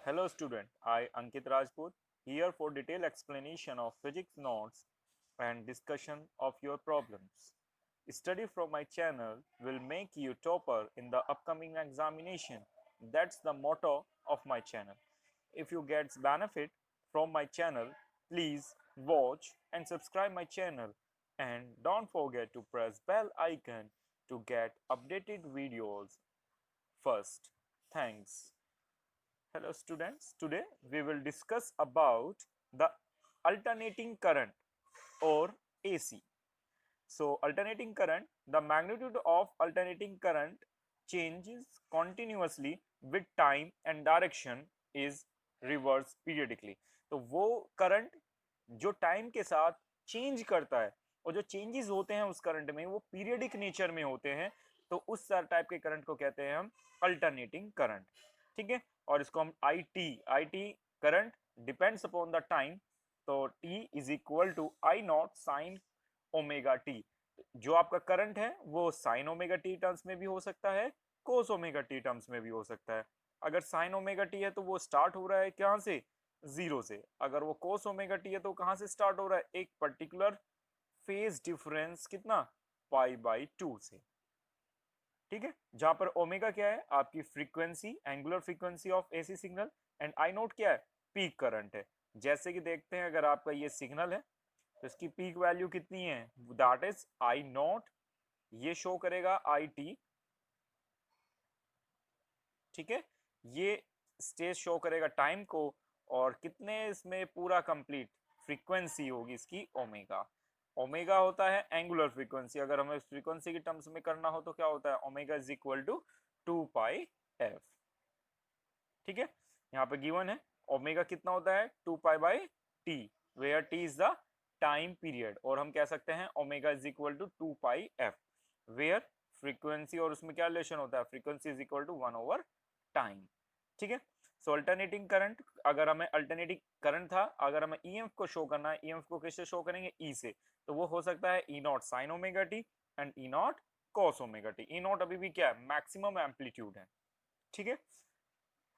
Hello student, I Ankit Rajput here for detailed explanation of physics notes and discussion of your problems. Study from my channel will make you topper in the upcoming examination. That's the motto of my channel. If you get benefit from my channel, please watch and subscribe my channel and don't forget to press bell icon to get updated videos first. Thanks. Hello students, today we will discuss about the alternating current or AC. So alternating current, the magnitude of alternating current changes continuously with time and direction is reverse periodically. तो वो current जो time के साथ change करता है और जो changes होते हैं उस करंट में वो पीरियडिक नेचर में होते हैं, तो उस टाइप के करंट को कहते हैं हम अल्टरनेटिंग करंट। ठीक है, और इसको हम I T current depends upon the time, तो T is equal to I naught sine omega T. जो आपका करंट है वो साइन ओमेगा टी टर्म्स में भी हो सकता है, कोस ओमेगा टी टर्म्स में भी हो सकता है। अगर साइन ओमेगा टी है तो वो स्टार्ट हो रहा है कहाँ से, जीरो से। अगर वो कोस ओमेगा टी है तो कहाँ से स्टार्ट हो रहा है, एक पर्टिकुलर फेज डिफरेंस कितना, पाई बाई 2 से। ठीक है, जहां पर ओमेगा क्या है, आपकी frequency, angular frequency of AC signal, and I note क्या है, पीक करंट है। जैसे कि देखते हैं अगर आपका ये सिग्नल है तो इसकी पीक वैल्यू कितनी है, दैट इज आई नॉट, ये शो करेगा आई टी। ठीक है, ये स्टेज शो करेगा टाइम को, और कितने इसमें पूरा कंप्लीट फ्रीक्वेंसी होगी इसकी ओमेगा। ओमेगा होता है एंगुलर फ्रीक्वेंसी, अगर हमें फ्रीक्वेंसी की टर्म्स में करना हो तो क्या होता है, omega is equal to 2 pi F. ठीक है, यहाँ पे गिवन है ओमेगा कितना होता है, 2 pi by T, where T is the time period, और हम कह सकते हैं omega is equal to 2 pi F, where frequency और उसमें क्या रिलेशन होता है, frequency is equal to 1 over time. ठीक है, सो अल्टरनेटिंग करंट, अगर हमें अल्टरनेटिंग करंट था, अगर हमें ईएमएफ को शो करना है, ईएमएफ को किससे शो करेंगे, ई से, तो वो हो सकता है E naught sine omega T and E naught cos omega T. E naught अभी भी क्या है, मैक्सिमम एम्पलीट्यूड है। ठीक है,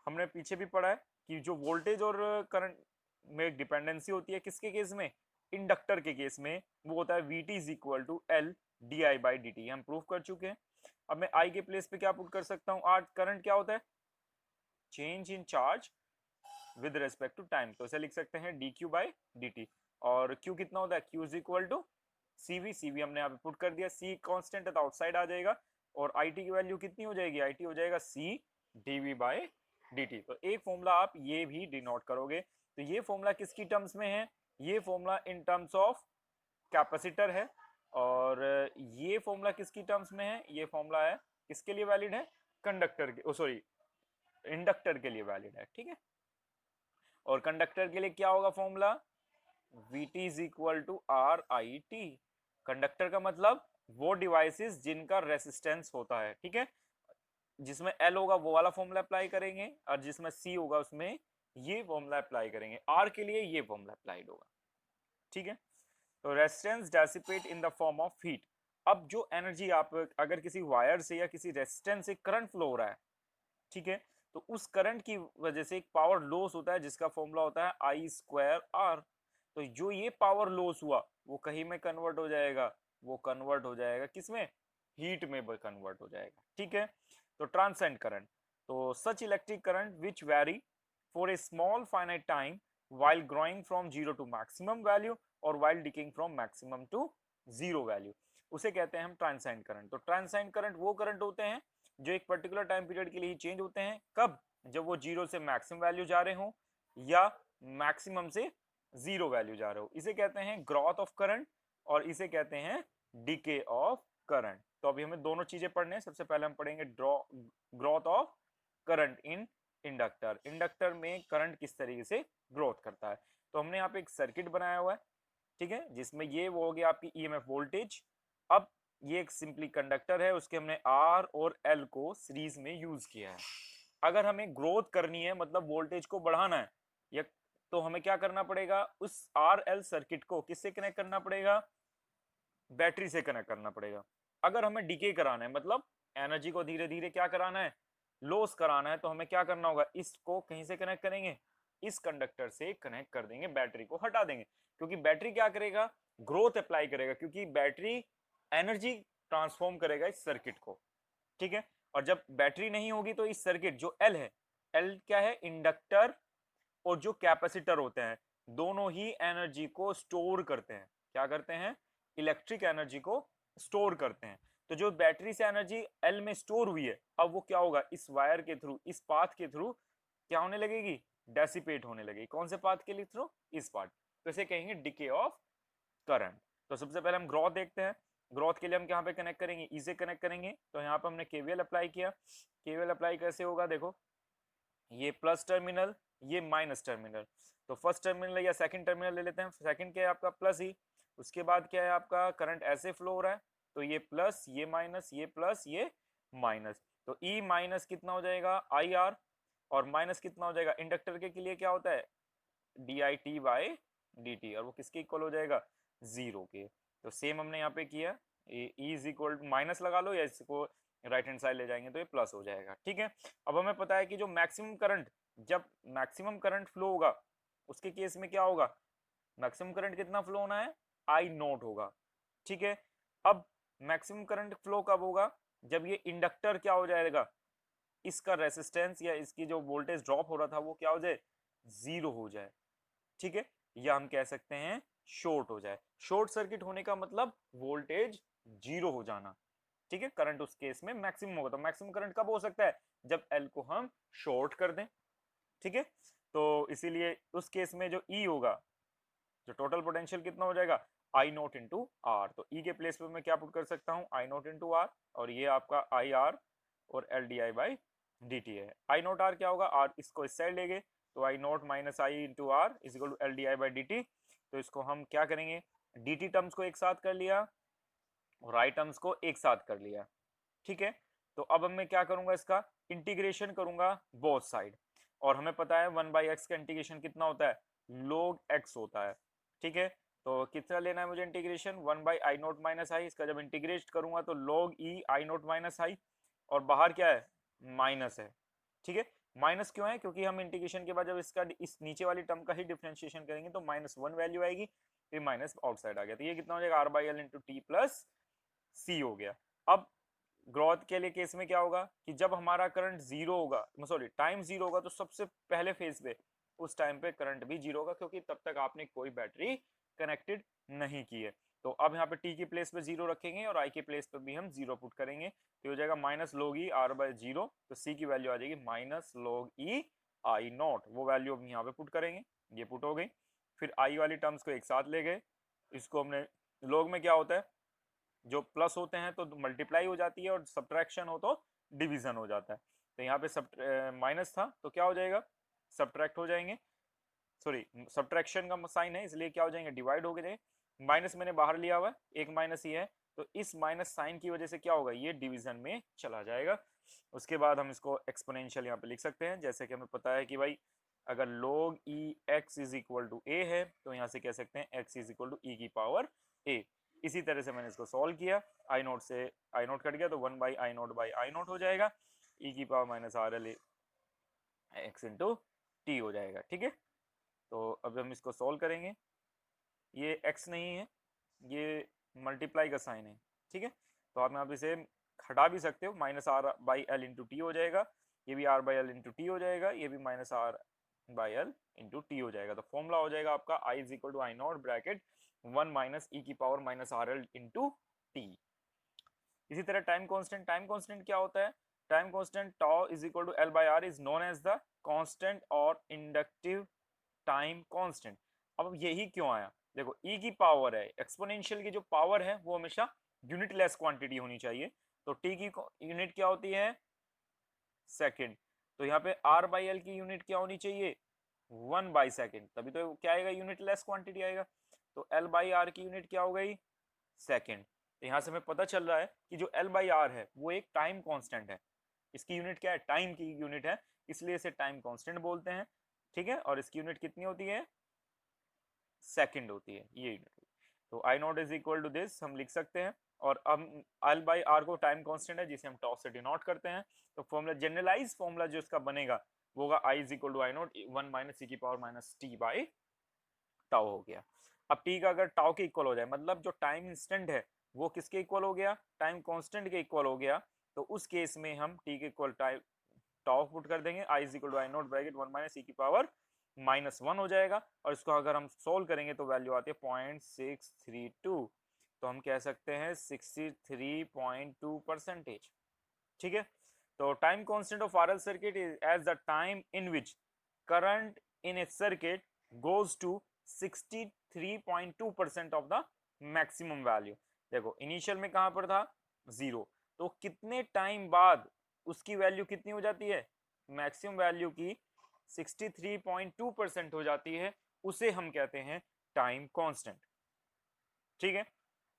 हमने पीछे भी पढ़ा है कि जो वोल्टेज और करंट में डिपेंडेंसी होती है किसके केस में, इंडक्टर के केस में, वो होता है V T is equal to L D I by D T, हम प्रूव कर चुके हैं। अब मैं आई के प्लेस पे क्या पुट कर सकता हूँ, आज करंट क्या होता है, change in charge with respect to time, तो इसे लिख सकते हैं D Q by D T. और क्यू कितना होता है, Q is equal to CV, CV हमने यहाँ पे पुट कर दिया, सी कांस्टेंट है तो आउटसाइड आ जाएगा, और आई टी की वैल्यू कितनी हो जाएगी, आई टी हो जाएगा सी डीवी बाई डी टी। तो एक फॉर्मूला आप ये भी डिनोट करोगे, तो ये फॉर्मूला किसकी टर्म्स में है, ये formula in terms of capacitor है, और ये फॉर्मूला किसकी टर्म्स में है, ये फॉर्मूला है किसके लिए वैलिड है, कंडक्टर के, सॉरी इंडक्टर के लिए वैलिड है। ठीक है, और कंडक्टर के लिए क्या होगा formula, V T is equal to R I T. Conductor का मतलब वो डिवाइसेस जिनका रेसिस्टेंस होता है। ठीक है, जिसमें एल होगा वो वाला फॉर्मूला अप्लाई करेंगे, और जिसमें सी होगा उसमें ये फॉर्मूला अप्लाई करेंगे, आर के लिए ये फॉर्मूला अप्लाइड होगा। ठीक है, तो resistance dissipate in the form of heat. अब जो एनर्जी आप अगर किसी वायर से या किसी रेजिस्टेंस से करंट फ्लो हो रहा है, ठीक है, तो उस करंट की वजह से एक पावर लॉस होता है जिसका फॉर्मूला होता है आई स्क्वायर आर। तो जो ये पावर लॉस हुआ वो कहीं में कन्वर्ट हो जाएगा, वो कन्वर्ट हो जाएगा किसमें, हीट में कन्वर्ट हो जाएगा। ठीक है, तो ट्रांसेंड करंट, तो such electric current which vary for a small finite time while growing from zero to maximum value और while decaying from maximum to zero value, उसे कहते हैं हम ट्रांसेंड करंट। तो ट्रांसेंड करंट वो करंट होते हैं जो एक पर्टिकुलर टाइम पीरियड के लिए चेंज होते हैं, कब, जब वो जीरो से मैक्सिमम वैल्यू जा रहे हो या मैक्सिमम से जीरो वैल्यू जा रहे हो, इसे कहते हैं ग्रोथ ऑफ करंट, और इसे कहते हैं डिके ऑफ करंट। तो अभी हमें दोनों चीजें पढ़ने हैं, सबसे पहले हम पढ़ेंगे growth of current in inductor, inductor में करंट किस तरीके से ग्रोथ करता है। तो हमने यहाँ पे एक सर्किट बनाया हुआ है, ठीक है, जिसमें ये वो हो गया आपकी ईएमएफ वोल्टेज। अब ये एक सिंपली कंडक्टर है, उसके हमने आर और एल को सीरीज में यूज किया है। अगर हमें ग्रोथ करनी है मतलब वोल्टेज को बढ़ाना है, या तो हमें क्या करना पड़ेगा, उस आर एल सर्किट को किससे कनेक्ट करना पड़ेगा, बैटरी से कनेक्ट करना पड़ेगा। अगर हमें डीके कराना है मतलब एनर्जी को धीरे धीरे क्या कराना है, लॉस कराना है तो हमें क्या करना होगा, इसको कहीं से कनेक्ट करेंगे, इस कंडक्टर से कनेक्ट कर देंगे, बैटरी को हटा देंगे, क्योंकि बैटरी क्या करेगा, ग्रोथ अप्लाई करेगा, क्योंकि बैटरी एनर्जी ट्रांसफॉर्म करेगा इस सर्किट को, ठीक है। और जब बैटरी नहीं होगी तो इस सर्किट जो एल है, एल क्या है, इंडक्टर और जो कैपेसिटर होते हैं दोनों ही एनर्जी को स्टोर करते हैं, क्या करते हैं, इलेक्ट्रिक एनर्जी को स्टोर करते हैं। तो जो बैटरी से एनर्जी एल में स्टोर हुई है, अब वो क्या होगा, इस वायर के थ्रू, इस पाथ के थ्रू क्या होने लगेगी, डेसिपेट होने लगेगी। कौन से पाथ के लिए थ्रू, इस पार्ट, तो इसे कहेंगे डिके ऑफ करंट। तो सबसे पहले हम ग्रोथ देखते हैं, ग्रोथ के लिए हम यहाँ पे कनेक्ट करेंगे, ई से कनेक्ट करेंगे, तो यहाँ पे हमने केवीएल अप्लाई किया। केवीएल अप्लाई कैसे होगा, देखो ये प्लस टर्मिनल, ये माइनस टर्मिनल, तो फर्स्ट टर्मिनल या सेकंड टर्मिनल ले लेते हैं, सेकंड क्या है आपका प्लस ही, उसके बाद क्या है आपका करंट ऐसे फ्लो हो रहा है, तो ये प्लस, ये माइनस, ये प्लस, ये माइनस, तो ई माइनस कितना हो जाएगा आई आर, और माइनस कितना हो जाएगा, इंडक्टर के लिए क्या होता है D I T by D T, और वो किसके इक्वल हो जाएगा, जीरो के। तो सेम हमने यहाँ पे किया, ई इज इक्वल माइनस लगा लो या इसको राइट हैंड साइड ले जाएंगे तो ये प्लस हो जाएगा, ठीक है। अब हमें पता है कि जो मैक्सिमम करंट, जब मैक्सिमम करंट फ्लो होगा उसके केस में क्या होगा, मैक्सिमम करंट कितना फ्लो होना है, आई नोट होगा, ठीक है। अब मैक्सिमम करंट फ्लो कब होगा, जब ये इंडक्टर क्या हो जाएगा, इसका रेसिस्टेंस या इसकी जो वोल्टेज ड्रॉप हो रहा था वो क्या हो जाए, जीरो हो जाए, ठीक है, या हम कह सकते हैं शॉर्ट हो जाए। शॉर्ट सर्किट होने का मतलब वोल्टेज जीरो हो जाना, ठीक है। करंट उस केस में मैक्सिमम होगा, तो मैक्सिमम करंट कब हो सकता है, जब एल को हम शॉर्ट कर दें, ठीक है। तो इसीलिए उस केस में जो ई होगा, जो टोटल पोटेंशियल कितना हो जाएगा, आई नोट इंटू आर, तो ई के प्लेस पे मैं क्या पुट कर सकता हूँ, आई नोट इंटू आर, और ये आपका आई आर और L D I by D T है। आई नोट आर क्या होगा, आर इसको इस साइड ले गए, तो I naught minus I into R is equal to L D I by D T, तो इसको हम क्या करेंगे, डी टी टर्म्स को एक साथ कर लिया और आई टर्म्स को एक साथ कर लिया, ठीक है। तो अब मैं क्या करूंगा, इसका इंटीग्रेशन करूंगा बोथ साइड, और हमें पता है 1/x का इंटीग्रेशन कितना होता है, log x होता है, ठीक है। तो कितना लेना है मुझे इंटीग्रेशन, 1/i नोट माइनस आई, इसका जब इंटीग्रेट करूंगा तो log e i naught minus I, और बाहर क्या है, माइनस है, ठीक है। माइनस क्यों है, क्योंकि हम इंटीग्रेशन के बाद जब इसका इस नीचे वाली टर्म का ही डिफरेंशिएशन करेंगे तो -1 वैल्यू आएगी, फिर माइनस आउटसाइड आ गया, तो ये कितना हो जाएगा R by L into T plus C हो गया। अब ग्रोथ के लिए केस में क्या होगा कि जब हमारा करंट जीरो होगा, सॉरी टाइम जीरो होगा, तो सबसे पहले फेज पे उस टाइम पे करंट भी जीरो होगा, क्योंकि तब तक आपने कोई बैटरी कनेक्टेड नहीं की है। तो अब यहाँ पे टी की प्लेस पे जीरो रखेंगे और आई के प्लेस पे भी हम जीरो पुट करेंगे, तो हो जाएगा माइनस लोग ई आर बाय जीरो, तो सी की वैल्यू आ जाएगी माइनस लोग ई आई नॉट, वो वैल्यू हम यहाँ पे पुट करेंगे, ये पुट हो गई। फिर आई वाली टर्म्स को एक साथ ले गए, इसको हमने, लोग में क्या होता है, जो प्लस होते हैं तो मल्टीप्लाई हो जाती है और सब्ट्रैक्शन हो तो डिवीजन हो जाता है, तो यहाँ पे सब माइनस था तो क्या हो जाएगा, सब्ट्रैक्ट हो जाएंगे, सॉरी सब्ट्रैक्शन का साइन है इसलिए क्या हो जाएंगे, डिवाइड हो गए, माइनस मैंने बाहर लिया हुआ है, एक माइनस ही है, तो इस माइनस साइन की वजह से क्या होगा, ये डिवीजन में चला जाएगा। उसके बाद हम इसको एक्सपोनेंशियल यहाँ पे लिख सकते हैं, जैसे कि हमें पता है कि भाई अगर log E X is equal to A है तो यहाँ से कह सकते हैं X is equal to E की पावर ए। इसी तरह से मैंने इसको सॉल्व किया, आई नोट से आई नोट कट गया तो 1/i नोट हो जाएगा, ई की power minus R L x into T हो जाएगा, ठीक है। तो अब हम इसको सॉल्व करेंगे, ये x नहीं है, ये मल्टीप्लाई का साइन है, ठीक है। तो आप यहाँ पे इसे हटा भी सकते हो, minus R by L into T हो जाएगा, ये भी R by L into T हो जाएगा, ये भी minus R by L into T हो जाएगा। तो फॉर्मूला हो जाएगा आपका I is equal to I naught bracket 1 minus E की power minus R L into T. इसी तरह टाइम कांस्टेंट, टाइम कांस्टेंट क्या होता है, time constant tau is equal to L by are is known as the constant और inductive time constant. अब यही क्यों आया, देखो ई की पावर है, एक्सपोनेंशियल की जो पावर है वो हमेशा यूनिट लेस क्वांटिटी होनी चाहिए, तो टी की यूनिट क्या होती है, सेकंड, तो यहाँ पे आर बाई एल की यूनिट क्या होनी चाहिए, 1/सेकंड, तभी तो क्या आएगा, यूनिट लेस क्वांटिटी आएगा, तो एल बाई आर की यूनिट क्या हो गई, सेकंड। तो यहाँ से हमें पता चल रहा है कि जो एल बाई आर है वो एक टाइम कांस्टेंट है, इसकी यूनिट क्या है, टाइम की यूनिट है, इसलिए इसे टाइम कांस्टेंट बोलते हैं, ठीक है। और इसकी यूनिट कितनी होती है, सेकंड होती है, ये यूनिट। तो I naught is equal to this हम लिख सकते हैं, और अब एल बाई आर को टाइम कांस्टेंट है जिसे हम टॉस से डिनोट करते हैं, तो फॉर्मूला जनरलाइज फॉर्मूला जो इसका बनेगा वो होगा I is equal to I naught 1 minus E की power minus T by tau हो गया। अब टी का अगर टाउ के इक्वल हो जाए, मतलब जो टाइम इंस्टेंट है वो किसके इक्वल हो गया, टाइम कांस्टेंट के इक्वल हो गया, तो उस केस में हम टी के इक्वल टाइम टाउ पुट कर देंगे, I is equal to I naught bracket 1 minus E की पावर -1 हो जाएगा। और इसको अगर हम सोल्व करेंगे तो वैल्यू आती है 0.632, तो हम कह सकते हैं 63.2%। ठीक है, तो time constant of RL circuit is as the time in which current in a circuit goes to 63.2% of the maximum value. देखो इनिशियल में कहां पर था 0, तो कितने टाइम बाद उसकी वैल्यू कितनी हो जाती है, मैक्सिमम वैल्यू की 63.2% हो जाती है, उसे हम कहते हैं टाइम कांस्टेंट। ठीक है,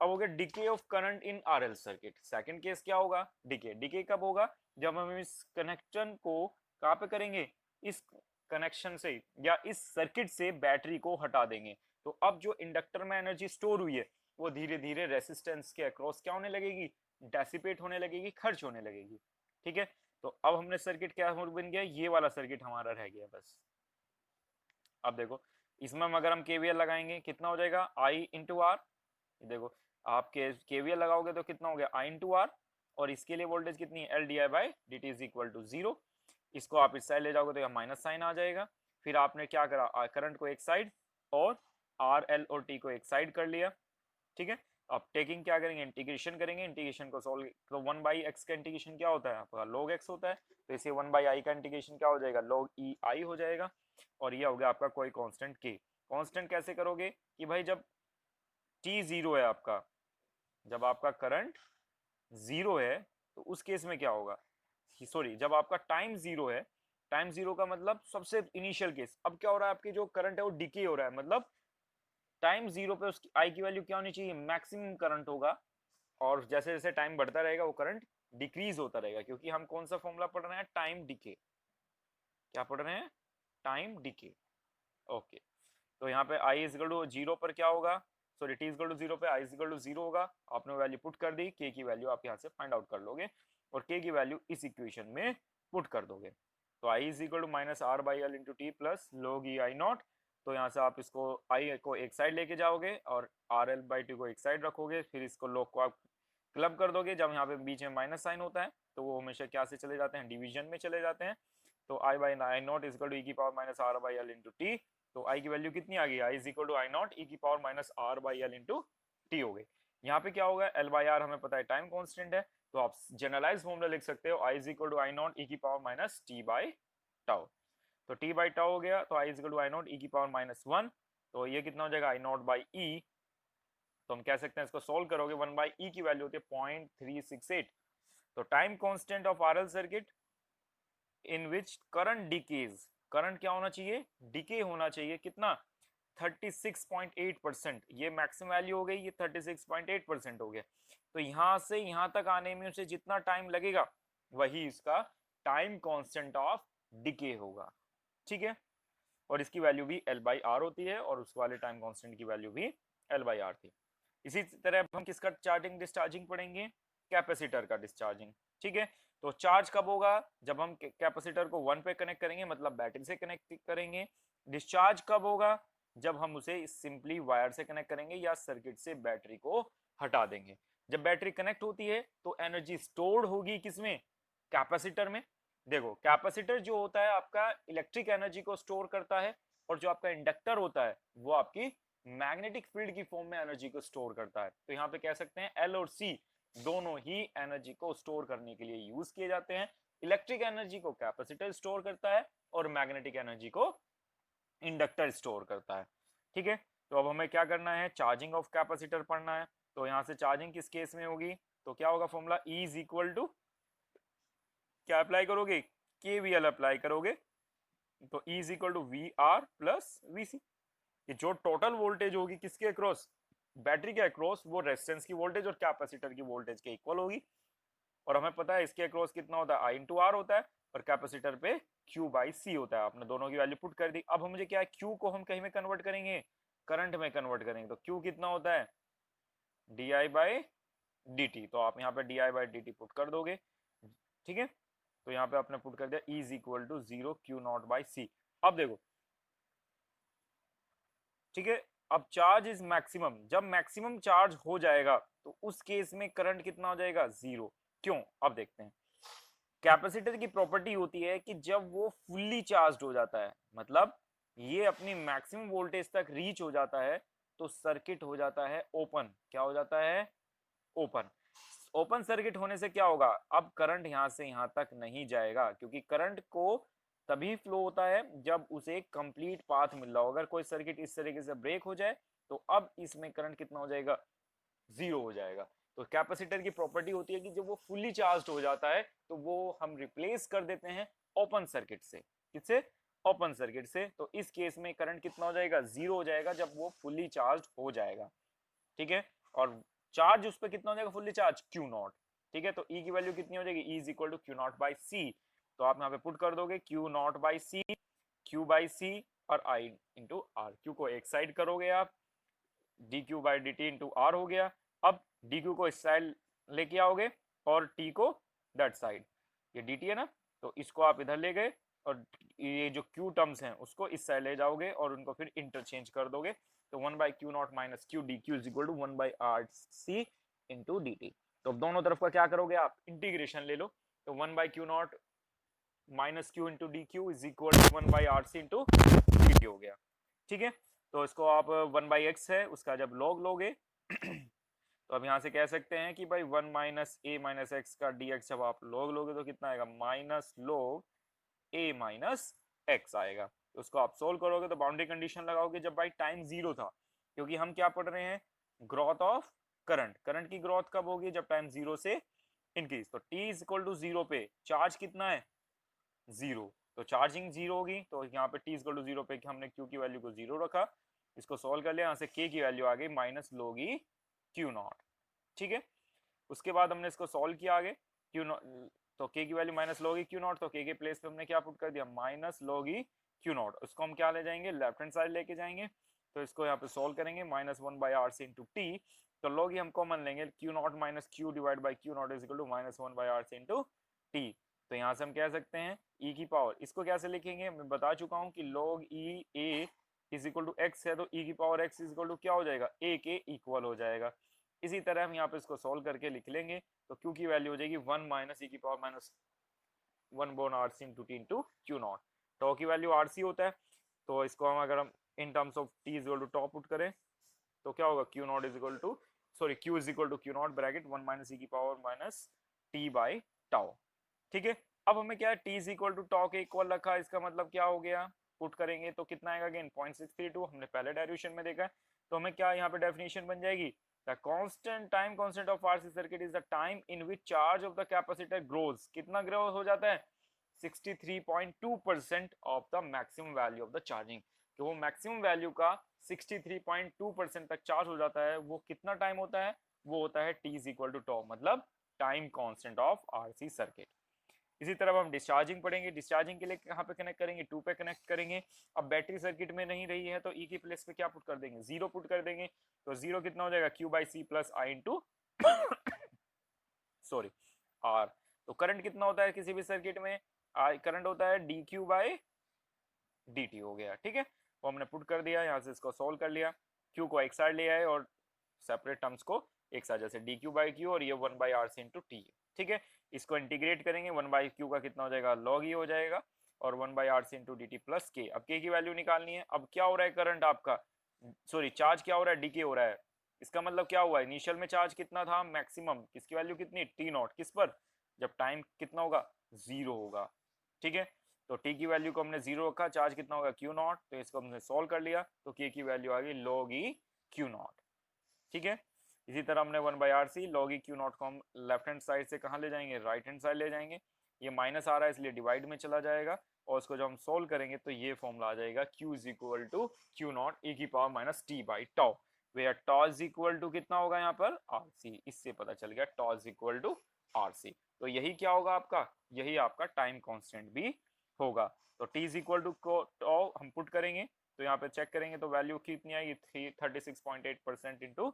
अब हो गया decay of current in RL circuit. Second case क्या होगा, डिके। डिके कब होगा, जब हम इस कनेक्शन को कहां पे करेंगे, इस कनेक्शन से या इस सर्किट से बैटरी को हटा देंगे, तो अब जो इंडक्टर में एनर्जी स्टोर हुई है वो धीरे धीरे रेसिस्टेंस के अक्रॉस क्या होने लगेगी, डेसिपेट होने लगेगी, खर्च होने लगेगी। ठीक है, तो अब हमने सर्किट क्या बन गया, ये वाला सर्किट हमारा रह गया बस। अब देखो इसमें हम अगर हम केवीएल लगाएंगे कितना हो जाएगा, आई इंटू आर। देखो आप केवीएल लगाओगे तो कितना हो गया, आई इंटू आर, और इसके लिए वोल्टेज कितनी है, L D I by D T is equal to 0। इसको आप इस साइड ले जाओगे तो यहाँ माइनस साइन आ जाएगा। फिर आपने क्या करा, करंट को एक साइड और आर एल और टी को एक साइड कर लिया। ठीक है, अब टेकिंग क्या करेंगे, इंटीग्रेशन करेंगे। इंटीग्रेशन को सोल्व, तो 1 बाई एक्स का इंटीग्रेशन क्या होता है आपका, log x होता है, तो इसे 1 बाई आई का इंटीग्रेशन क्या हो जाएगा, log ई आई हो जाएगा। और ये हो गया आपका कोई कांस्टेंट k। कांस्टेंट कैसे करोगे कि भाई जब t 0 है आपका, जब आपका करंट 0 है तो उस केस में क्या होगा, सॉरी जब आपका टाइम 0 है, टाइम 0 का मतलब सबसे इनिशियल केस। अब क्या हो रहा है, आपकी जो करंट है वो डिके हो रहा है, मतलब टाइम 0 पे उसकी आई की वैल्यू क्या होनी चाहिए, मैक्सिमम करंट होगा। और जैसे जैसे टाइम बढ़ता रहेगा वो करंट डिक्रीज होता रहेगा, क्योंकि हम कौन सा फॉर्मूला पढ़ रहे हैं, टाइम डिके। क्या पढ़ रहे हैं, टाइम डिके। ओके, तो यहाँ पे आई इज इक्वल टू 0 पर क्या होगा, sorry T is equal to 0 पे आई इज इक्वल टू 0 होगा। आपने वैल्यू पुट कर दी, के की वैल्यू आप यहाँ से फाइंड आउट कर लोगे और के की वैल्यू इस इक्वेशन में पुट कर दोगे। तो I is equal to minus R by L into T plus log E I naught. तो यहाँ से आप इसको आई को एक साइड लेके जाओगे और आर एल बाई टी को एक साइड रखोगे, फिर इसको लोग को आप क्लब कर दोगे। जब यहाँ पे बीच में माइनस साइन होता है तो वो हमेशा क्या से चले जाते हैं, डिवीजन में चले जाते हैं। तो I by I naught is equal to E की power minus R by L into T. तो आई की वैल्यू कितनी आ गई, I is equal to I naught E की power minus R by L into T हो गई। यहाँ पे क्या होगा, एल बाई आर हमें पता है टाइम कांस्टेंट है, तो आप जनरलाइज फॉर्मूला लिख सकते हो, I is equal to I naught E की power minus T by tau. तो टी बाई टाउ हो गया, तो I is equal to I naught E की पावर -1। तो ये कितना हो जाएगा, आई नॉट बाई ई। तो हम कह सकते हैं इसको सोल्व करोगे 1 बाई ई की वैल्यू होती है 0.368। तो time constant of RL circuit in which current decays, current क्या होना चाहिए, डिके होना चाहिए, कितना 36.8%। ये मैक्सिमम वैल्यू हो गई, ये 36.8% हो गया। तो यहां से यहां तक आने में उसे जितना टाइम लगेगा वही इसका टाइम कांस्टेंट ऑफ डिके होगा। ठीक है, और इसकी वैल्यू भी एल बाई आर होती है और उस वाले टाइम कांस्टेंट की वैल्यू भी एल बाई आर थी। इसी तरह हम किसका चार्जिंग डिस्चार्जिंग पढ़ेंगे, कैपेसिटर का डिस्चार्जिंग। ठीक है, तो चार्ज कब होगा, जब हम कैपेसिटर को 1 पे कनेक्ट करेंगे, मतलब बैटरी से कनेक्ट करेंगे। डिस्चार्ज कब होगा, जब हम उसे सिंपली वायर से कनेक्ट करेंगे या सर्किट से बैटरी को हटा देंगे। जब बैटरी कनेक्ट होती है तो एनर्जी स्टोर्ड होगी किसमें, कैपेसिटर में। देखो कैपेसिटर जो होता है आपका इलेक्ट्रिक एनर्जी को स्टोर करता है, और जो आपका इंडक्टर होता है वो आपकी मैग्नेटिक फील्ड की फॉर्म में एनर्जी को स्टोर करता है। तो यहाँ पे कह सकते हैं एल और सी दोनों ही एनर्जी को स्टोर करने के लिए यूज किए जाते हैं। इलेक्ट्रिक एनर्जी को कैपेसिटर स्टोर करता है और मैग्नेटिक एनर्जी को इंडक्टर स्टोर करता है। ठीक है, तो अब हमें क्या करना है, चार्जिंग ऑफ कैपेसिटर पढ़ना है। तो यहाँ से चार्जिंग किस केस में होगी, तो क्या होगा formula, E is equal to क्या अप्लाई करोगे, केवीएल अप्लाई करोगे। तो E is equal to V R plus V C. कि जो टोटल वोल्टेज होगी किसके अक्रॉस, बैटरी के अक्रॉस, वो रेजिस्टेंस की वोल्टेज और कैपेसिटर की वोल्टेज के इक्वल होगी। और हमें पता है इसके अक्रॉस कितना होता है, आई इंटू आर होता है, और कैपेसिटर पे क्यू बाई सी होता है। आपने दोनों की वैल्यू पुट कर दी। अब मुझे क्या है, क्यू को हम कहीं में कन्वर्ट करेंगे, करंट में कन्वर्ट करेंगे। तो क्यू कितना होता है, D I by D T. तो आप यहाँ पे D I by D T put कर दोगे। ठीक है, तो यहाँ पे आपने पुट कर दिया E is equal to 0 Q naught by C. अब देखो, ठीक है, अब चार्ज इज मैक्सिमम, जब मैक्सिमम चार्ज हो जाएगा तो उस केस में करंट कितना हो जाएगा, जीरो। क्यों, अब देखते हैं। कैपेसिटर की प्रॉपर्टी होती है कि जब वो फुल्ली चार्ज हो जाता है, मतलब ये अपनी मैक्सिमम वोल्टेज तक रीच हो जाता है, तो सर्किट हो जाता है ओपन। क्या हो जाता है, ओपन। ओपन सर्किट होने से क्या होगा, अब करंट यहां से यहां तक नहीं जाएगा, क्योंकि करंट को तभी फ्लो होता है जब उसे कंप्लीट पाथ मिल रहा हो। अगर कोई सर्किट इस तरीके से ब्रेक हो जाए तो अब इसमें करंट कितना हो जाएगा, जीरो हो जाएगा। तो कैपेसिटर की प्रॉपर्टी होती है कि जब वो फुल्ली चार्ज हो जाता है तो वो हम रिप्लेस कर देते हैं ओपन सर्किट से। किससे, ओपन सर्किट से। तो इस केस में करंट कितना हो जाएगा, जीरो हो जाएगा जब वो फुल्ली चार्ज हो जाएगा। ठीक है, और चार्ज उस पर कितना हो जाएगा, फुल्ली चार्ज, क्यू नॉट। ठीक है, तो ई की वैल्यू कितनी हो जाएगी, E is equal to Q naught by C. तो आप यहाँ पे पुट कर दोगे Q naught by C, Q by C और आई इंटू आर। क्यू को एक साइड करोगे आप, D Q by D T into R हो गया। अब डी क्यू को इस साइड लेके आओगे और टी को दैट साइड, ये डी टी है ना, तो इसको आप इधर ले गए और ये जो क्यू टर्म्स हैं उसको इस साइड ले जाओगे और उनको फिर इंटरचेंज कर दोगे। तो one by Q naught minus Q D Q is equal to one by R C into D T. तो दोनों तरफ का क्या करोगे आप, इंटीग्रेशन ले लो। तो one by Q naught minus Q into D Q is equal to one by R C into D T हो गया। ठीक है, तो इसको आप वन बाई एक्स है उसका जब लॉग लोगे तो अब यहाँ से कह सकते हैं कि भाई वन माइनस ए माइनस एक्स का डी एक्स जब आप लॉग लोगे तो कितना आएगा, माइनस लॉग ए माइनस एक्स आएगा। तो उसको आप सोल्व करोगे तो बाउंड्री कंडीशन लगाओगे जब भाई टाइम जीरो था, क्योंकि हम क्या पढ़ रहे हैं, ग्रोथ ऑफ करंट। करंट की ग्रोथ कब होगी, जब टाइम जीरो से इंक्रीज। तो T is equal to zero पे चार्ज कितना है, जीरो। तो चार्जिंग जीरो होगी, तो यहाँ पे T is equal to zero पे हमने क्यू की वैल्यू को जीरो रखा। इसको सोल्व कर लिया, यहाँ से के की वैल्यू आ गई माइनस लोगी क्यू नॉट। ठीक है, उसके बाद हमने इसको सॉल्व किया आगे, क्यू नॉट, तो के की वैल्यू माइनस लोगी क्यू नॉट, तो के प्लेस पे हमने क्या पुट कर दिया, माइनस लोगी क्यू नॉट। उसको हम क्या ले जाएंगे, लेफ्ट हैंड साइड लेके जाएंगे। तो इसको यहाँ पे सॉल्व करेंगे, minus one by R C into T. तो लोग हम कॉमन लेंगे, Q naught minus Q divide by Q naught is equal to minus one by R C into T. तो यहाँ से हम कह सकते हैं e की पावर, इसको कैसे लिखेंगे, मैं बता चुका हूँ कि log e a is equal to X है, तो e की power x is equal to क्या हो जाएगा, a के इक्वल हो जाएगा। इसी तरह हम यहाँ पे इसको सोल्व करके लिख लेंगे, तो q की वैल्यू हो जाएगी वन माइनस e की पावर माइनस वन बोन R C into T into Q naught. Tau की वैल्यू आर सी होता है, तो इसको हम अगर हम in terms of t is equal to tau put करें तो क्या होगा, Q naught is equal to, sorry Q is equal to Q naught bracket one minus e की power minus T by tau. ठीक है, अब हमें क्या है, T is equal to tau के इक्वल रखा, इसका मतलब क्या हो गया, पुट करेंगे तो कितना आएगा, अगेन 0.632 हमने पहले डेरिवेशन में देखा है। तो हमें क्या यहाँ पे डेफिनेशन बन जाएगी, the constant time constant of RC circuit is the time in which charge of the capacitor grows. कितना ग्रो हो जाता है, 63.2% of the maximum value of the charging. तो वो मैक्सिमम वैल्यू का 63.2% तक चार्ज हो जाता है, वो कितना टाइम होता है, वो होता है टी इज इक्वल टू टॉ, मतलब time constant of RC circuit. इसी तरह हम डिस्चार्जिंग पढ़ेंगे, डिस्चार्जिंग के लिए कहाँ पे कनेक्ट करेंगे, 2 पे कनेक्ट करेंगे। अब बैटरी सर्किट में नहीं रही है तो ई की प्लेस पे क्या पुट कर देंगे, जीरो पुट कर देंगे। तो जीरो कितना हो जाएगा, Q by C plus I into sorry R. तो करंट कितना होता है किसी भी सर्किट में, करंट होता है D Q by D T हो गया। ठीक है, वो हमने पुट कर दिया, यहाँ से इसको सोल्व कर लिया, क्यू को एक साइड ले आए और सेपरेट टर्म्स को एक साथ, जैसे डी क्यू बाई क्यू और ये one by R C into T. ठीक है, इसको इंटीग्रेट करेंगे, वन बाई क्यू का कितना हो जाएगा, लॉग ही हो जाएगा, और one by R C into D T plus K. अब के की वैल्यू निकालनी है। अब क्या हो रहा है करंट आपका, सॉरी चार्ज क्या हो रहा है, डीके हो रहा है। इसका मतलब क्या हुआ, इनिशियल में चार्ज कितना था, मैक्सिमम, किसकी वैल्यू कितनी, टी नॉट, किस पर, जब टाइम कितना होगा, जीरो होगा। ठीक है, तो टी की वैल्यू को हमने जीरो रखा, चार्ज कितना होगा, क्यू नॉट। तो इसको हमने सोल्व कर लिया, तो के की वैल्यू आ गई लॉग ई क्यू नॉट। ठीक है, इसी तरह हमने one by R C log E Q naught को हम लेफ्ट हैंड साइड से कहाँ ले जाएंगे, राइट हैंड साइड ले जाएंगे। ये माइनस आ रहा है इसलिए डिवाइड में चला जाएगा, और इसको जब हम सोल्व करेंगे तो ये फॉर्मूला आ जाएगा, Q is equal to Q naught E की power minus T by tau, where tau is equal to कितना होगा यहाँ पर, आर सी। इससे पता चल गया tau is equal to R C. तो यही क्या होगा आपका, यही आपका टाइम कॉन्स्टेंट भी होगा। तो टी इज इक्वल टू टॉ हम पुट करेंगे, तो यहाँ पे चेक करेंगे तो वैल्यू कितनी आएगी, 36.8% इंटू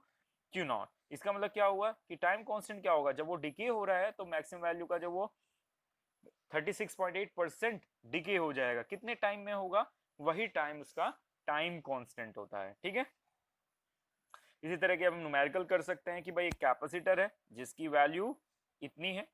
क्यू नॉट। इसका मतलब क्या हुआ कि टाइम कांस्टेंट क्या होगा, जब वो डिके हो रहा है तो मैक्सिमम वैल्यू का जब वो 36.8% डिके हो जाएगा। कितने टाइम में होगा? वही टाइम उसका टाइम कांस्टेंट होता है। ठीक है, इसी तरह के हम न्यूमेरिकल कर सकते हैं कि भाई एक कैपेसिटर है जिसकी वैल्यू इतनी है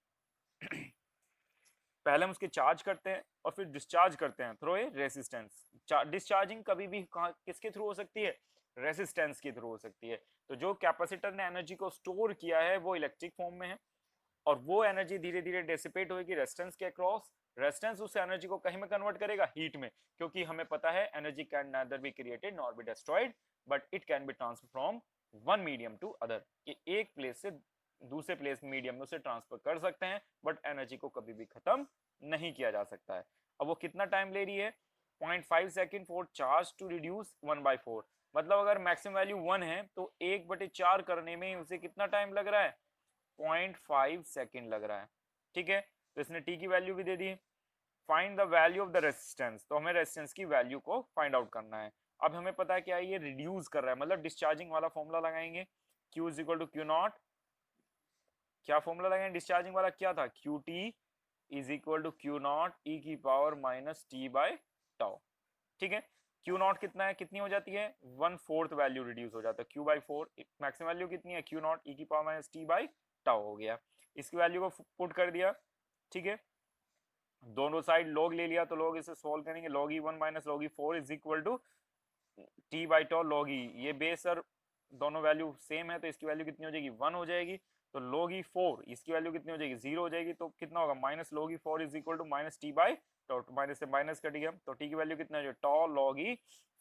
पहले हम उसके चार्ज करते हैं और फिर डिस्चार्ज करते हैं थ्रू ए रेसिस्टेंस। डिस्चार्जिंग कभी भी किसके थ्रू हो सकती है? रेसिस्टेंस के थ्रू हो सकती है। तो जो कैपेसिटर ने एनर्जी को स्टोर किया है वो इलेक्ट्रिक फॉर्म में है और वो एनर्जी धीरे धीरे डेसिपेट होगी रेजिस्टेंस के अक्रॉस। रेजिस्टेंस उस एनर्जी को कहीं में कन्वर्ट करेगा? हीट में, क्योंकि हमें पता है energy can neither be created nor be destroyed but it can be transfer from one medium to other. कि एक प्लेस से दूसरे प्लेस मीडियम में उसे ट्रांसफर कर सकते हैं बट एनर्जी को कभी भी खत्म नहीं किया जा सकता है। अब वो कितना टाइम ले रही है? 0.5 second for charge to reduce 1/4। मतलब अगर मैक्सिमम वैल्यू 1 है तो 1/4 करने में उसे कितना टाइम लग रहा है? 0.5 सेकेंड लग रहा है। ठीक है, तो इसने टी की वैल्यू भी दे दी। Find the value of the resistance, तो हमें रेजिस्टेंस की वैल्यू को फाइंड आउट करना है। अब हमें पता है क्या है, ये रिड्यूस कर रहा है, मतलब डिस्चार्जिंग वाला फॉर्मूला लगाएंगे, Q is equal to Q naught. क्या फॉर्मूला लगाएंगे डिस्चार्जिंग वाला? क्या था? Q T is equal to Q naught E की power minus T by tau. ठीक है, क्यू नॉट कितना है, कितनी हो जाती है? 1/4 वैल्यू रिड्यूस हो जाता है, क्यू बाई 4। मैक्सिमम वैल्यू कितनी है? क्यू नॉट ई की power minus T by tau हो गया। इसकी वैल्यू को पुट कर दिया। ठीक है, दोनों साइड लॉग ले लिया तो लॉग इसे सॉल्व करेंगे, log E 1 minus log E 4 is equal to T by tau log E. ये बेस और दोनों वैल्यू सेम है तो इसकी वैल्यू कितनी हो जाएगी? 1 हो जाएगी। तो log ई 4 इसकी वैल्यू कितनी हो जाएगी? 0 हो जाएगी। तो कितना होगा? Minus log E 4 is equal to minus T by tau. Minus से माइनस कट गया तो टी की वैल्यू कितना हो जाएगी? टॉ log ई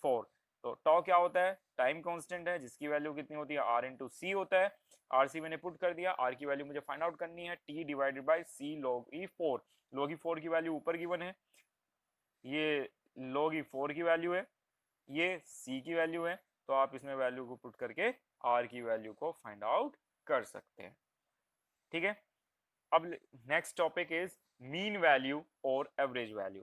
4। तो टॉ क्या होता है? टाइम कांस्टेंट है जिसकी वैल्यू कितनी होती है? आर इंटू सी होता है। आर सी मैंने पुट कर दिया, आर की वैल्यू मुझे फाइंड आउट करनी है, T divided by C log E 4। log E 4 की वैल्यू ऊपर गिवन है, ये log ई 4 की वैल्यू है, ये सी की वैल्यू है। तो आप इसमें वैल्यू को पुट करके आर की वैल्यू को फाइंड आउट कर सकते हैं। ठीक है, अब next topic is mean value और एवरेज वैल्यू।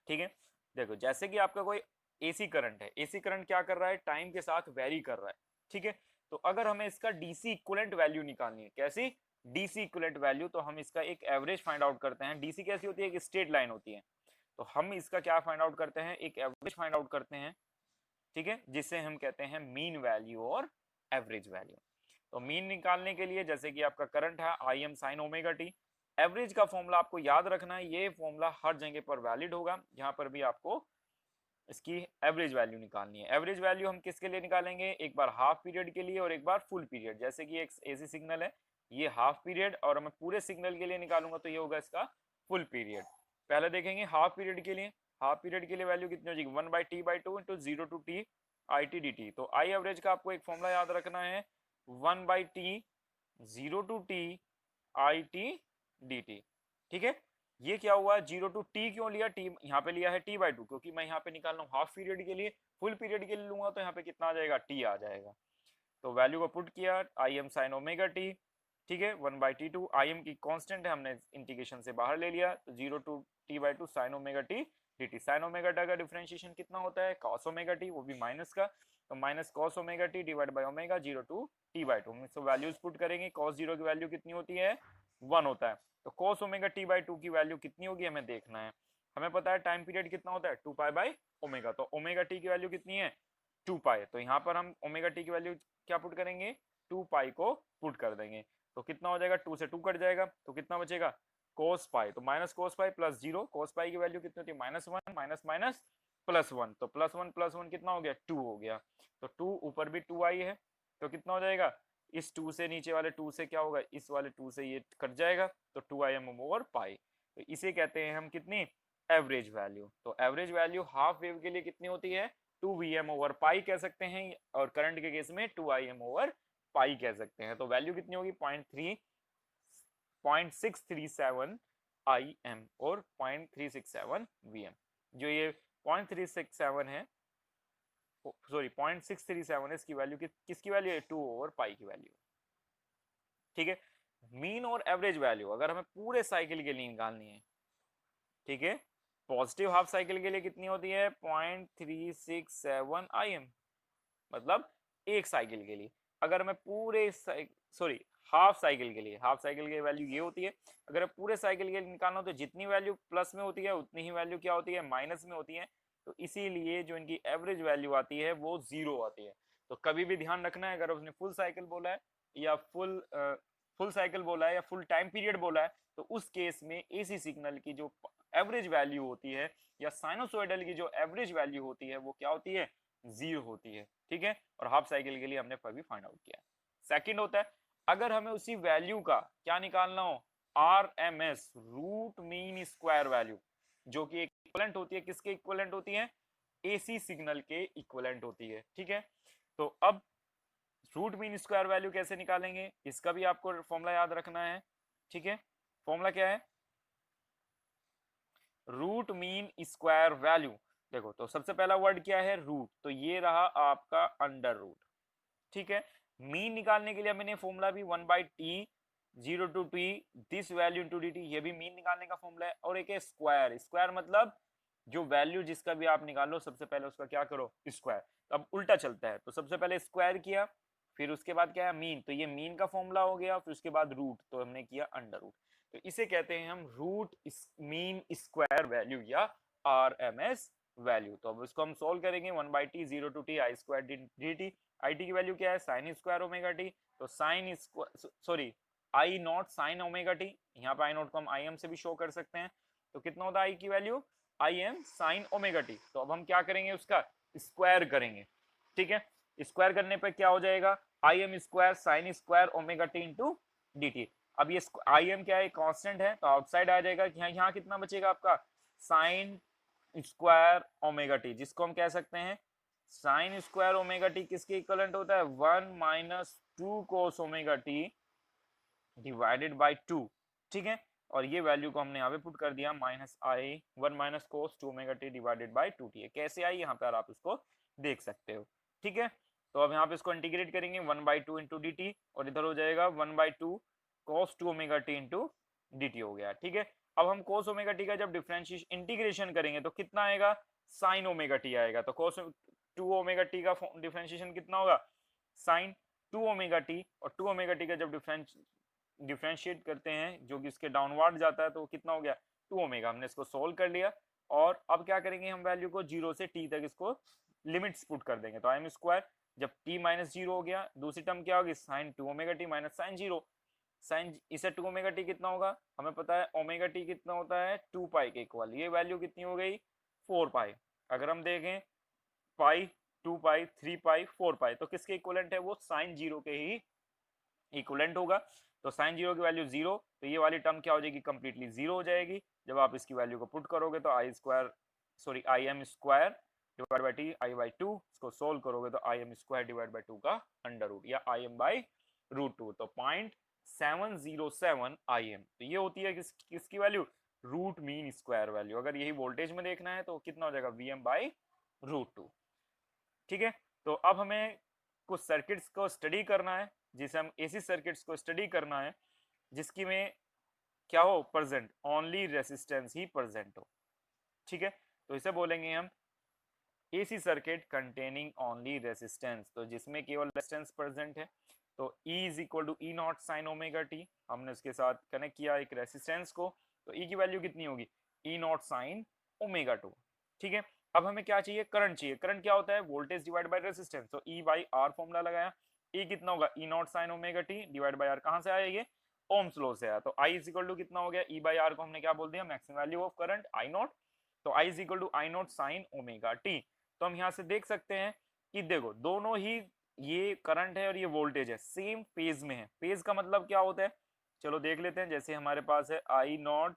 ठीक है, देखो जैसे कि आपका कोई एसी करंट है, एसी करंट क्या कर रहा है? टाइम के साथ वेरी कर रहा है। ठीक है, तो अगर हमें इसका डीसी इक्विवेलेंट वैल्यू निकालनी है, कैसी? डीसी इक्विवेलेंट वैल्यू, तो हम इसका एक एवरेज फाइंड आउट करते हैं। डीसी कैसी होती है? एक स्ट्रेट लाइन होती है, तो हम इसका क्या फाइंड आउट करते हैं? एक एवरेज फाइंड आउट करते हैं। ठीक है, जिसे हम कहते हैं मीन वैल्यू और एवरेज वैल्यू। तो मीन निकालने के लिए जैसे कि आपका करंट है I am sign omega T, average का फॉर्मूला आपको याद रखना है, ये फॉर्मूला हर जगह पर वैलिड होगा, जहां पर भी आपको इसकी एवरेज वैल्यू निकालनी है। एवरेज वैल्यू हम किसके लिए निकालेंगे? एक बार हाफ पीरियड के लिए और एक बार फुल पीरियड। जैसे कि एक एसी सिग्नल है, ये हाफ पीरियड, और मैं पूरे सिग्नल के लिए निकालूंगा तो ये होगा इसका फुल पीरियड। पहले देखेंगे हाफ पीरियड के लिए। हाफ पीरियड के लिए वैल्यू कितनी हो जाएगी? 1/t/2 into 0 to T I T D T. तो आई एवरेज का आपको एक फॉर्मूला याद रखना है, 1/t 0 to T I T D T. ठीक है, ये क्या हुआ? 0 टू टी क्यों लिया? टी यहाँ पे लिया है t/2, क्योंकि मैं यहाँ पे निकाल रहा हूँ हाफ पीरियड के लिए। फुल पीरियड के लिए लूंगा तो यहाँ पे कितना आ जाएगा? टी आ जाएगा। तो वैल्यू को पुट किया, I am sign omega T. ठीक है, 1/t2 आई एम की कांस्टेंट है, हमने इंटीग्रेशन से बाहर ले लिया, तो 0 to t/2 sine omega T D T. Sine omega T का डिफरेंशिएशन कितना होता है? कॉस ओमेगा टी, वो भी माइनस का, तो minus cos omega T divide by omega 0 to t/2। So values put करेंगे, कॉस 0 की वैल्यू कितनी होती है? 1 होता है। तो cos ओमेगा t/2 की वैल्यू कितनी होगी हमें देखना है। हमें पता है टाइम पीरियड कितना होता है? 2π/ओमेगा। तो ओमेगा t की वैल्यू कितनी है? 2π। तो यहाँ पर हम ओमेगा t की वैल्यू क्या पुट करेंगे? 2π को पुट कर देंगे, तो कितना हो जाएगा? 2 से 2 कट जाएगा तो कितना बचेगा? cos π। तो माइनस cos π प्लस 0, cos π की वैल्यू कितनी होती है? -1 माइनस माइनस +1, तो +1 +1 कितना हो गया? 2 हो गया। तो 2 ऊपर भी 2 आई है, तो कितना हो जाएगा? इस 2 से नीचे वाले 2 से क्या होगा? इस वाले 2 से ये कट जाएगा, तो 2im/π। तो इसे कहते हैं हम कितनी? Average value. तो एवरेज वैल्यू हाफ वेव के लिए कितनी होती है? 2vm/π कह सकते हैं, और करंट के केस में 2im/π कह सकते हैं। तो वैल्यू कितनी होगी? 0.637 im और 0.367 vm। जो ये 0.367 है, सॉरी 0.637 है, इसकी वैल्यू किसकी वैल्यू है? 2/π की वैल्यू। ठीक है, मीन और एवरेज वैल्यू अगर हमें पूरे साइकिल के लिए निकालनी है, ठीक है, पॉजिटिव हाफ साइकिल के लिए कितनी होती है? 0.367 im, मतलब एक साइकिल के लिए। अगर मैं पूरे सॉरी हाफ साइकिल के लिए, हाफ साइकिल की वैल्यू ये होती है। अगर पूरे साइकिल के लिए निकालना हो तो जितनी वैल्यू प्लस में होती है उतनी ही वैल्यू क्या होती है, माइनस में होती है। तो इसीलिए जो इनकी एवरेज वैल्यू आती है वो 0 आती है। तो कभी भी ध्यान रखना है, अगर उसने फुल साइकिल बोला है या फुल साइकिल बोला है या फुल टाइम पीरियड बोला है, तो उस केस में एसी सिग्नल की जो एवरेज वैल्यू होती है या साइनोसॉइडल की जो एवरेज वैल्यू होती है वो क्या होती है, 0 होती है। ठीक है, और हाफ साइकिल के लिए हमने भी फाइंड आउट किया। सेकंड होता है, अगर हमें उसी वैल्यू का क्या निकालना हो, RMS root mean square value, जो कि इक्विवेलेंट होती है, किसके इक्विवेलेंट होती है, एसी सिग्नल के इक्विवेलेंट होती है। ठीक है, तो अब रूट मीन स्क्वायर वैल्यू कैसे निकालेंगे, इसका भी आपको फॉर्मूला याद रखना है। ठीक है, फॉर्मूला क्या है, रूट मीन स्क्वायर वैल्यू। देखो तो सबसे पहला वर्ड क्या है, रूट, तो ये रहा आपका अंडर रूट। ठीक है, मीन निकालने के लिए मैंने फॉर्मूला भी 1/t 0 to T this value into dt, ये भी मीन निकालने का फॉर्मूला है। और एक है स्क्वायर, स्क्वायर मतलब जो वैल्यू जिसका भी आप निकालो सबसे पहले उसका क्या करो, स्क्वायर। तो अब उल्टा चलता है, तो सबसे पहले स्क्वायर किया, फिर उसके बाद क्या है मीन, तो ये मीन का फॉर्मूला हो गया, फिर उसके बाद रूट, तो हमने किया अंडर रूट। तो इसे कहते हैं हम रूट मीन स्क्वायर वैल्यू या आरएमएस वैल्यू। तो अब इसको हम सोल्व करेंगे, 1/t 0 to T I square dt, I T की वैल्यू क्या है, साइन स्क्वायर ओमेगा टी, तो sine sorry I naught sine omega T, यहाँ पे आई नॉट को हम आई एम से भी शो कर सकते हैं। तो कितना होता है आई की value, I am sign omega T. तो अब हम क्या करेंगे, उसका स्क्वायर करेंगे। ठीक है, स्क्वायर करने पे क्या हो जाएगा, आई M square sine square omega T into D T. अब ये आई एम क्या है, कांस्टेंट है, तो आउटसाइड आ जाएगा, यहाँ कितना बचेगा आपका, साइन स्क्वायर ओमेगा टी, जिसको हम कह सकते हैं साइन स्क्वायर ओमेगा टी किसके इक्वलेंट होता है, 1 minus 2 cos omega T divided by 2। ठीक है, और ये वैल्यू को हमने यहाँ पे पुट कर दिया, minus I 1 minus cos 2 omega T divided by 2t। कैसे आई यहाँ पर आप इसको देख सकते हो। ठीक है, तो अब यहाँ पे इसको इंटीग्रेट करेंगे 1/2 इंटू डी टी, और इधर हो जाएगा 1/2 cos 2 omega T into D T हो गया। ठीक है, अब हम cos ओमेगा टी का जब डिफरेंशिएशन इंटीग्रेशन करेंगे तो कितना आएगा, साइन ओमेगा टी आएगा। तो cos 2 ओमेगा टी का डिफरेंशिएशन कितना होगा, साइन 2 ओमेगा टी, और 2 ओमेगा टी का जब डिफरेंशिएट करते हैं जो कि इसके डाउनवर्ड जाता है तो कितना हो गया, 2 ओमेगा। हमने इसको सोल्व कर लिया, और अब क्या करेंगे, हम वैल्यू को 0 से t तक इसको लिमिट्स पुट कर देंगे। तो आई एम स्क्वायर जब t माइनस 0 हो गया, दूसरी टर्म क्या होगी, sine 2 omega T minus sine 0, sine इसे 2 ओमेगा टी कितना होगा, हमें पता है ओमेगा टी कितना होता है 2 पाई के इक्वल, ये वैल्यू कितनी हो गई 4 पाई। अगर हम देखें पाई 2 पाई 3 पाई 4 पाई, तो किसके इक्वलेंट है, वो साइन 0 के ही इक्वलेंट होगा। तो साइन 0 की वैल्यू 0, तो ये वाली टर्म क्या हो जाएगी, कंप्लीटली 0 हो जाएगी। जब आप इसकी वैल्यू को पुट करोगे तो I square sorry I M square divide by T I by 2, इसको सोल्व करोगे तो I M square divide by 2 का अंडर रूट या आई एम बाई रूट 2, तो 0.707 आई एम। तो ये होती है किसकी value, root mean square value. अगर यही वोल्टेज में देखना है तो कितना हो जाएगा, वी एम बाई रूट 2। ठीक है, तो अब हमें कुछ सर्किट्स को स्टडी करना है, जिसे हम एसी सर्किट्स को स्टडी करना है, जिसकी में क्या हो, प्रेजेंट ओनली रेसिस्टेंस ही प्रेजेंट हो। ठीक है, तो इसे बोलेंगे हम AC circuit containing only resistance, तो जिसमें केवल रेसिस्टेंस प्रेजेंट है। तो E is equal to E naught sine omega T, हमने उसके साथ कनेक्ट किया एक रेसिस्टेंस को, तो E की वैल्यू कितनी होगी, ई नॉट साइन ओमेगा 2। ठीक है, अब हमें क्या चाहिए, करंट चाहिए। करंट क्या होता है, वोल्टेज डिवाइड बाय रेसिस्टेंस, तो E बाई आर फॉर्मूला लगाया, E कितना होगा, E naught sine omega T divide by R, कहां से आया ये, ओम्स लॉ से आया। तो I इज इक्वल टू कितना हो गया, E बाई आर को हमने क्या बोल दिया, maximum value of current I naught, तो I is equal to I naught sine omega T. तो हम यहाँ से देख सकते हैं कि देखो दोनों ही, ये करंट है और ये वोल्टेज है, सेम फेज में है। फेज का मतलब क्या होता है, चलो देख लेते हैं। जैसे हमारे पास है I naught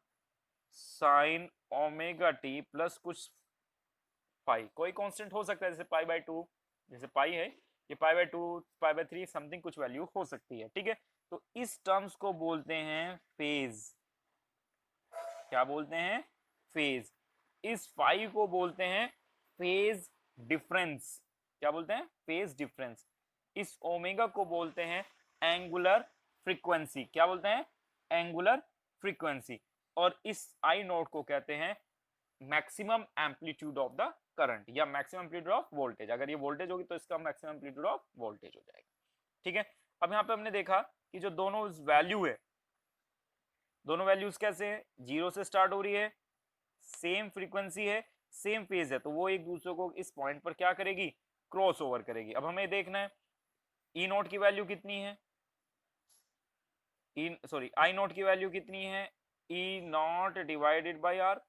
sine omega T plus कुछ पाई, कोई कांस्टेंट हो सकता है, जैसे पाई बाय 2, जैसे पाई है ये pi by 2 pi by 3 something कुछ वैल्यू हो सकती है। ठीक है, तो इस टर्म्स को बोलते हैं फेज। क्या बोलते हैं, फेज। इस फाई को बोलते हैं फेज डिफरेंस। क्या बोलते हैं, फेज डिफरेंस। इस ओमेगा को बोलते हैं एंगुलर फ्रीक्वेंसी। क्या बोलते हैं, एंगुलर फ्रीक्वेंसी। और इस आई नोट को कहते हैं maximum amplitude of the current या मैक्सिमम एम्पलीट्यूड ऑफ वोल्टेज। अगर ये वोल्टेज होगी तो इसका मैक्सिमम एम्पलीट्यूड ऑफ वोल्टेज हो जाएगा। ठीक है, अब यहाँ पे हमने देखा कि जो दोनों वैल्यू है, दोनों वैल्यूज कैसे हैं, 0 से स्टार्ट हो रही है, सेम फ्रीक्वेंसी है, सेम फेज है, तो वो एक दूसरे को इस पॉइंट पर क्या करेगी, क्रॉस ओवर करेगी। अब हमें देखना है ई नोट की वैल्यू कितनी है, आई नोट की वैल्यू कितनी है, E naught divided by are.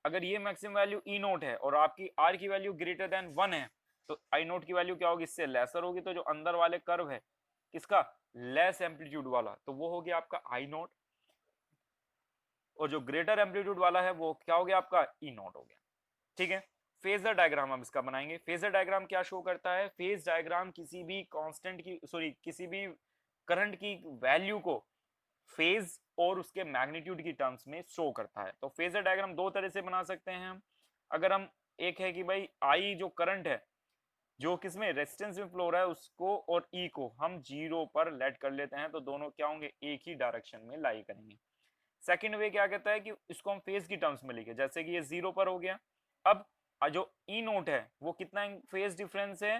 अगर ये मैक्सिमम वैल्यू ई नोट है और आपकी आर की वैल्यू ग्रेटर देन 1 है, तो आई नोट की वैल्यू क्या होगी, इससे लेसर होगी। तो जो अंदर वाले कर्व है किसका, लेस एम्पलीट्यूड वाला, तो वो हो गया आपका आई नोट, और जो ग्रेटर एम्पलीट्यूड वाला है वो क्या हो गया आपका ई नोट हो गया। ठीक है, फेजर डायग्राम हम इसका बनाएंगे। फेजर डायग्राम क्या शो करता है, फेज डायग्राम किसी भी कांस्टेंट की किसी भी करंट की वैल्यू को फेज और उसके मैग्नीट्यूड की टर्म्स में शो करता है। तो फेजर डायग्राम दो तरह से बना सकते हैं हम। अगर हम, एक है कि भाई आई जो करंट है जो किसमें रेजिस्टेंस में फ्लो रहा है उसको, और ई को हम 0 पर लेट कर लेते हैं, तो दोनों क्या होंगे, एक ही डायरेक्शन में लाई करेंगे। सेकंड वे क्या कहता है कि इसको हम फेज की टर्म्स में लिखे, जैसे कि ये 0 पर हो गया। अब जो ई नोट है वो कितना फेज डिफरेंस है,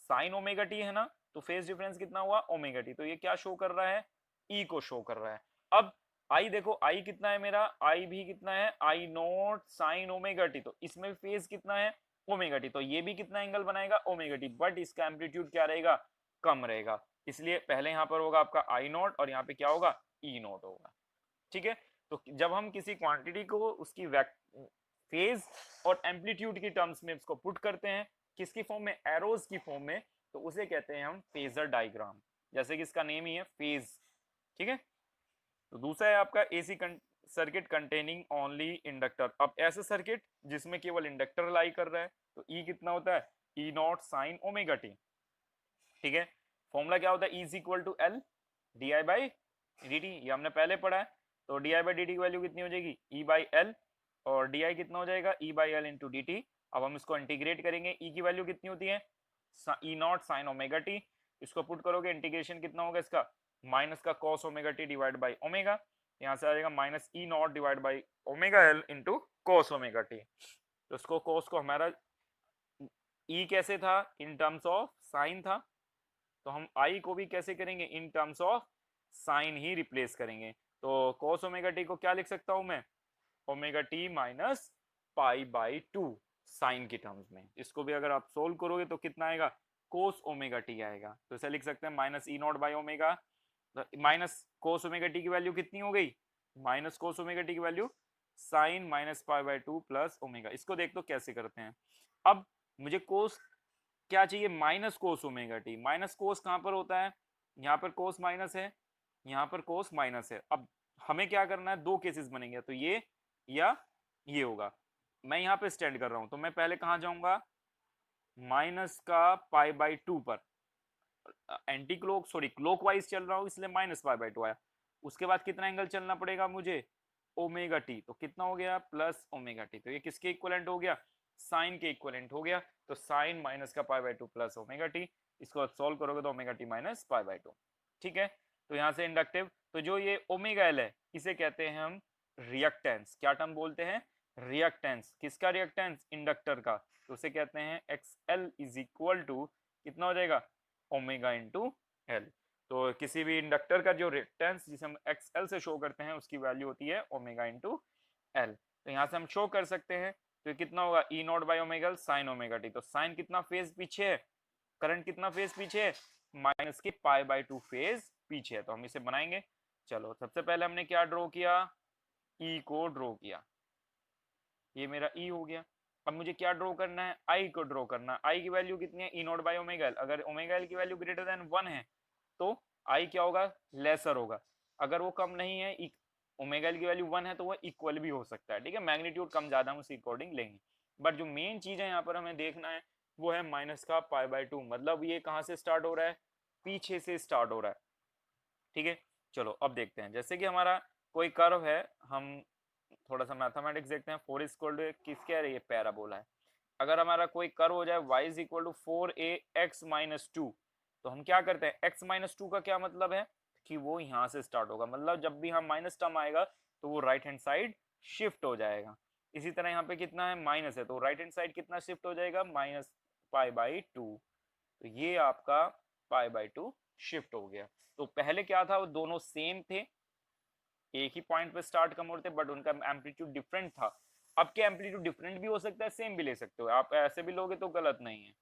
साइन ओमेगा टी है ना, तो फेज डिफरेंस कितना हुआ, ओमेगा टी, तो ये क्या शो कर रहा है, ई को शो कर रहा है। अब आई देखो, आई कितना है मेरा, आई भी कितना है, आई नोट साइन ओमेगा टी, तो इसमें फेज कितना है, ओमेगा टी, तो ये भी कितना एंगल बनाएगा, ओमेगा टी, बट इसका एम्पलीट्यूड क्या रहेगा, कम रहेगा। इसलिए पहले यहां पर होगा आपका आई नोट और यहाँ पे क्या होगा, ई नोट होगा। ठीक है, तो जब हम किसी क्वांटिटी को उसकी फेज और एम्पलीट्यूड की टर्म्स में उसको पुट करते हैं, किसकी फॉर्म में, एरोज की फॉर्म में, तो उसे कहते हैं हम फेजर डायग्राम, जैसे कि इसका नेम ही है फेज। ठीक है, तो दूसरा है आपका AC circuit containing only inductor. अब ऐसे सर्किट जिसमें केवल इंडक्टर लाई कर रहा है, तो ई कितना होता है, E naught sine omega T. ठीक है, फॉर्मूला क्या होता है, is equal to L D I by D T, ये हमने पहले पढ़ा है। तो D I by D T की वैल्यू कितनी हो जाएगी, ई बाई एल, और डी आई कितना हो जाएगा, E by L into D T. अब हम इसको इंटीग्रेट करेंगे, ई की वैल्यू कितनी होती है, E naught sine omega T, इसको पुट करोगे इंटीग्रेशन कितना होगा इसका, माइनस का cos omega T divide by omega, यहाँ से आ जाएगा minus E not divide by omega L into cos omega T. तो इसको कॉस को हमारा ई कैसे था, इन टर्म्स ऑफ साइन था, तो हम आई को भी कैसे करेंगे, इन terms of sine he replace करेंगे। तो cos ओमेगा टी को क्या लिख सकता हूं मैं, omega T minus pi by 2 sine की टर्म्स में। इसको भी अगर आप सोल्व करोगे तो कितना आएगा, cos ओमेगा टी आएगा, तो इसे लिख सकते हैं minus E naught by omega, minus cos omega t की वैल्यू कितनी हो गई, माइनस cos ओमेगा टी की value sine minus pi by 2 plus omega. इसको देख तो कैसे करते हैं, अब मुझे cos क्या चाहिए, minus cos omega T. Minus cos कहां पर होता है, यहाँ पर कोस माइनस है, यहाँ पर कोस माइनस है। अब हमें क्या करना है, दो केसेस बनेंगे, तो ये या ये होगा। मैं यहाँ पे स्टैंड कर रहा हूं, तो मैं पहले कहां जाऊंगा, माइनस का पाई बाई 2 पर, एंटी क्लोक क्लोक वाइज चल रहा हूँ इसलिए माइनस पाई बाई 2 आया। उसके बाद कितना एंगल चलना पड़ेगा मुझे, ओमेगा टी, तो कितना हो गया, प्लस ओमेगा टी, तो ये किसके इक्वलेंट हो गया, साइन के इक्वलेंट हो गया। तो साइन माइनस का पाई बाई 2 प्लस ओमेगा टी, इसको सॉल्व करोगे तो omega T minus pi by 2। ठीक है, तो यहाँ से इंडक्टिव, तो जो ये ओमेगा एल है इसे कहते हैं हम रिएक्टेंस। क्या टर्म बोलते हैं, रिएक्टेंस। किसका रिएक्टेंस, इंडक्टर का, तो उसे कहते हैं X L is equal to कितना हो जाएगा, ओमेगा इंटू एल। तो किसी भी इंडक्टर का जो रिएक्टेंस जिसे हम एक्स एल से शो करते हैं उसकी वैल्यू होती है ओमेगा इंटू एल। तो यहाँ से हम शो कर सकते हैं, तो कितना होगा, E naught by omega sine omega T, तो साइन कितना फेज पीछे है, करंट कितना फेज पीछे है, माइनस के पाई बाई 2 फेज पीछे है। तो हम इसे बनाएंगे, चलो सबसे पहले हमने क्या ड्रॉ किया, ई को ड्रॉ किया, ये मेरा ई हो गया। अब मुझे क्या ड्रॉ करना है, आई को ड्रॉ करना है। आई की वैल्यू कितनी है, E naught by omega L, अगर ओमेगा एल की वैल्यू ग्रेटर देन 1 है तो आई क्या होगा, लेसर होगा। अगर वो कम नहीं है, ओमेगा एल की वैल्यू 1 है, तो वो इक्वल भी हो सकता है। ठीक है, मैग्नीट्यूड कम ज्यादा हम उसी अकॉर्डिंग लेंगे, बट जो मेन चीज है यहाँ पर हमें देखना है वो है माइनस का पाई बाई 2, मतलब ये कहाँ से स्टार्ट हो रहा है, पीछे से स्टार्ट हो रहा है। ठीक है, चलो अब देखते हैं, जैसे कि हमारा कोई कर्व है, हम थोड़ा सा मैथमेटिक्स देखते हैं। 4 इक्वल टू किसके है, ये पैराबोला है। अगर हमारा कोई कर्व हो जाए y is equal to 4ax minus 2, तो हम क्या करते हैं, x माइनस 2 का क्या मतलब है कि वो यहाँ से स्टार्ट होगा, मतलब जब भी हम माइनस टर्म आएगा तो वो राइट हैंड साइड शिफ्ट हो जाएगा। इसी तरह यहाँ पे कितना है, माइनस है, तो राइट हैंड साइड कितना शिफ्ट हो जाएगा, माइनस पाई बाई 2, तो ये आपका पाई बाई 2 शिफ्ट हो गया। तो पहले क्या था, वो दोनों सेम थे, एक ही पॉइंट पे स्टार्ट कम होते, बट उनका एम्पलीट्यूड डिफरेंट था। अब के एम्पलीट्यूड डिफरेंट भी हो सकता है, सेम भी ले सकते हो आप, ऐसे भी लोगे तो गलत नहीं है,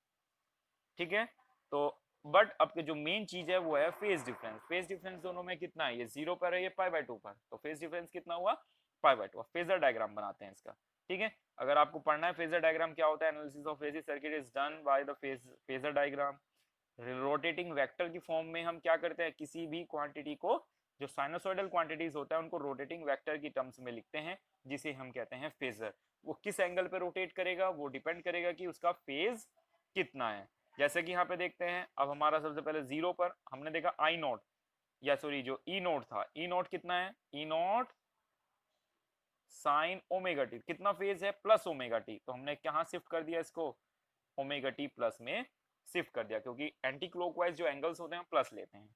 ठीक है। तो बट अब के जो मेन चीज है वो है फेज डिफरेंस। फेज डिफरेंस दोनों में कितना है, ये 0 पर है, ये π/2 पर, तो फेज डिफरेंस कितना हुआ, π/2। फेजर डायग्राम बनाते हैं इसका, ठीक है। अगर आपको पढ़ना है फेजर डायग्राम क्या होता है, analysis of phase circuit is done by the phasor diagram. Rotating vector की फॉर्म में हम क्या करते हैं, किसी भी क्वांटिटी को, जो साइनोसॉइडल क्वांटिटीज होता है उनको रोटेटिंग वेक्टर की टर्म्स में लिखते हैं, जिसे हम कहते हैं फेजर। वो किस एंगल पे रोटेट करेगा, वो डिपेंड करेगा कि उसका फेज कितना है। जैसे कि यहाँ पे देखते हैं, अब हमारा सबसे पहले 0 पर हमने देखा आई नॉट, या सॉरी जो ई नॉट था, ई नॉट कितना है, E naught sine omega T, कितना फेज है, प्लस ओमेगा टी। तो हमने कहाँ शिफ्ट कर दिया इसको, ओमेगा टी प्लस में शिफ्ट कर दिया, क्योंकि एंटी क्लॉकवाइज जो एंगल्स होते हैं हम प्लस लेते हैं,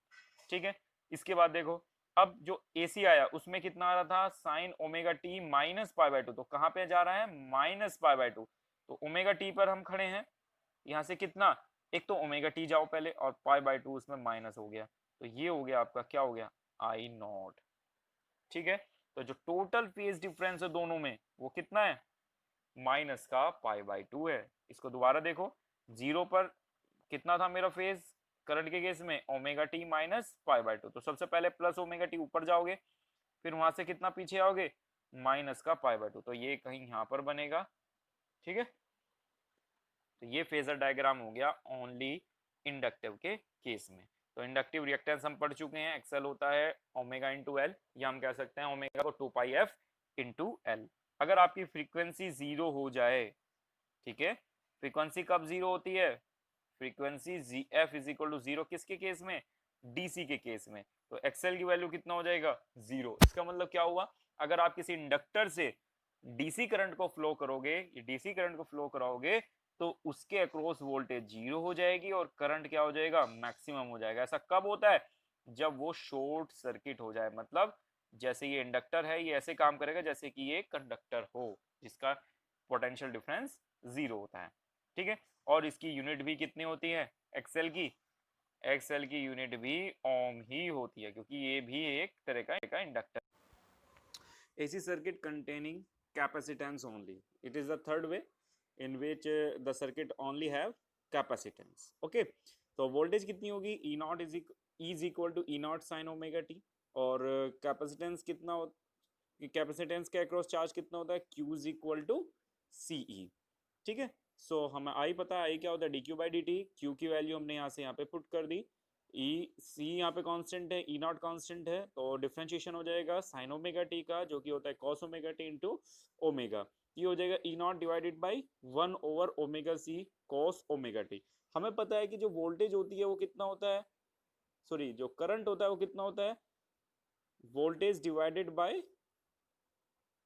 ठीक है। इसके बाद देखो, अब जो एसी आया उसमें कितना आ रहा था, साइन ओमेगा टी माइनस π/2, तो कहाँ पे जा रहा है, माइनस π/2। तो ओमेगा टी पर हम खड़े हैं, यहाँ से कितना, एक तो ओमेगा टी जाओ पहले, और π/2 उसमें माइनस हो गया, तो ये हो गया आपका क्या हो गया, आई नॉट, ठीक है। तो जो टोटल फेज डिफरेंस है दोनों में वो कितना है, माइनस का π/2 है। इसको दोबारा देखो, 0 पर कितना था मेरा फेज करंट के केस में, ओमेगा टी माइनस π/2, तो सबसे पहले प्लस ओमेगा टी ऊपर जाओगे, फिर वहां से कितना पीछे आओगे, माइनस का π/2, तो ये कहीं यहाँ पर बनेगा, ठीक है। तो ये फेजर डायग्राम हो गया ओनली इंडक्टिव के केस में। तो इंडक्टिव रिएक्टेंस हम पढ़ चुके हैं, एक्सएल होता है ओमेगा इंटू एल, या हम कह सकते हैं ओमेगा को 2πf इंटू एल। अगर आपकी फ्रीक्वेंसी 0 हो जाए, ठीक है, फ्रीक्वेंसी कब 0 होती है, फ्रीक्वेंसी जी एफ इज इक्वल टू 0 किसके केस में, डीसी के केस में, तो एक्सएल की वैल्यू कितना हो जाएगा, 0। इसका मतलब क्या हुआ, अगर आप किसी इंडक्टर से डीसी करंट को फ्लो करोगे, डीसी करंट को फ्लो कराओगे, तो उसके अक्रॉस वोल्टेज 0 हो जाएगी और करंट क्या हो जाएगा, मैक्सिमम हो जाएगा। ऐसा कब होता है, जब वो शॉर्ट सर्किट हो जाए, मतलब जैसे ये इंडक्टर है, ये ऐसे काम करेगा जैसे कि ये कंडक्टर हो, जिसका पोटेंशियल डिफरेंस 0 होता है, ठीक है। और इसकी यूनिट भी कितनी होती है, एक्सएल की, एक्सएल की यूनिट भी ओम ही होती है, क्योंकि ये भी एक तरह का inductor. AC circuit containing capacitance only, it is the third way in which the circuit only have capacitance, okay। तो वोल्टेज कितनी होगी, E naught is equal to E naught sine omega t, और कैपेसिटेंस कितना हो, capacitance के across charge कितना होता है, Q is equal to CE, ठीक है। सो हमें आई पता है, आई क्या होता है, dQ/dt, Q की वैल्यू हमने यहाँ से यहाँ पे पुट कर दी, ई सी यहाँ पे कांस्टेंट है, ई नॉट कांस्टेंट है, तो डिफरेंशिएशन हो जाएगा साइन ओमेगा टी का, जो कि होता है cos omega T into omega, ये हो जाएगा ई नॉट डिवाइडेड बाई 1/ओमेगा c कॉस ओमेगा टी। हमें पता है कि जो वोल्टेज होती है वो कितना होता है, सॉरी जो करंट होता है वो कितना होता है, वोल्टेज डिवाइडेड बाय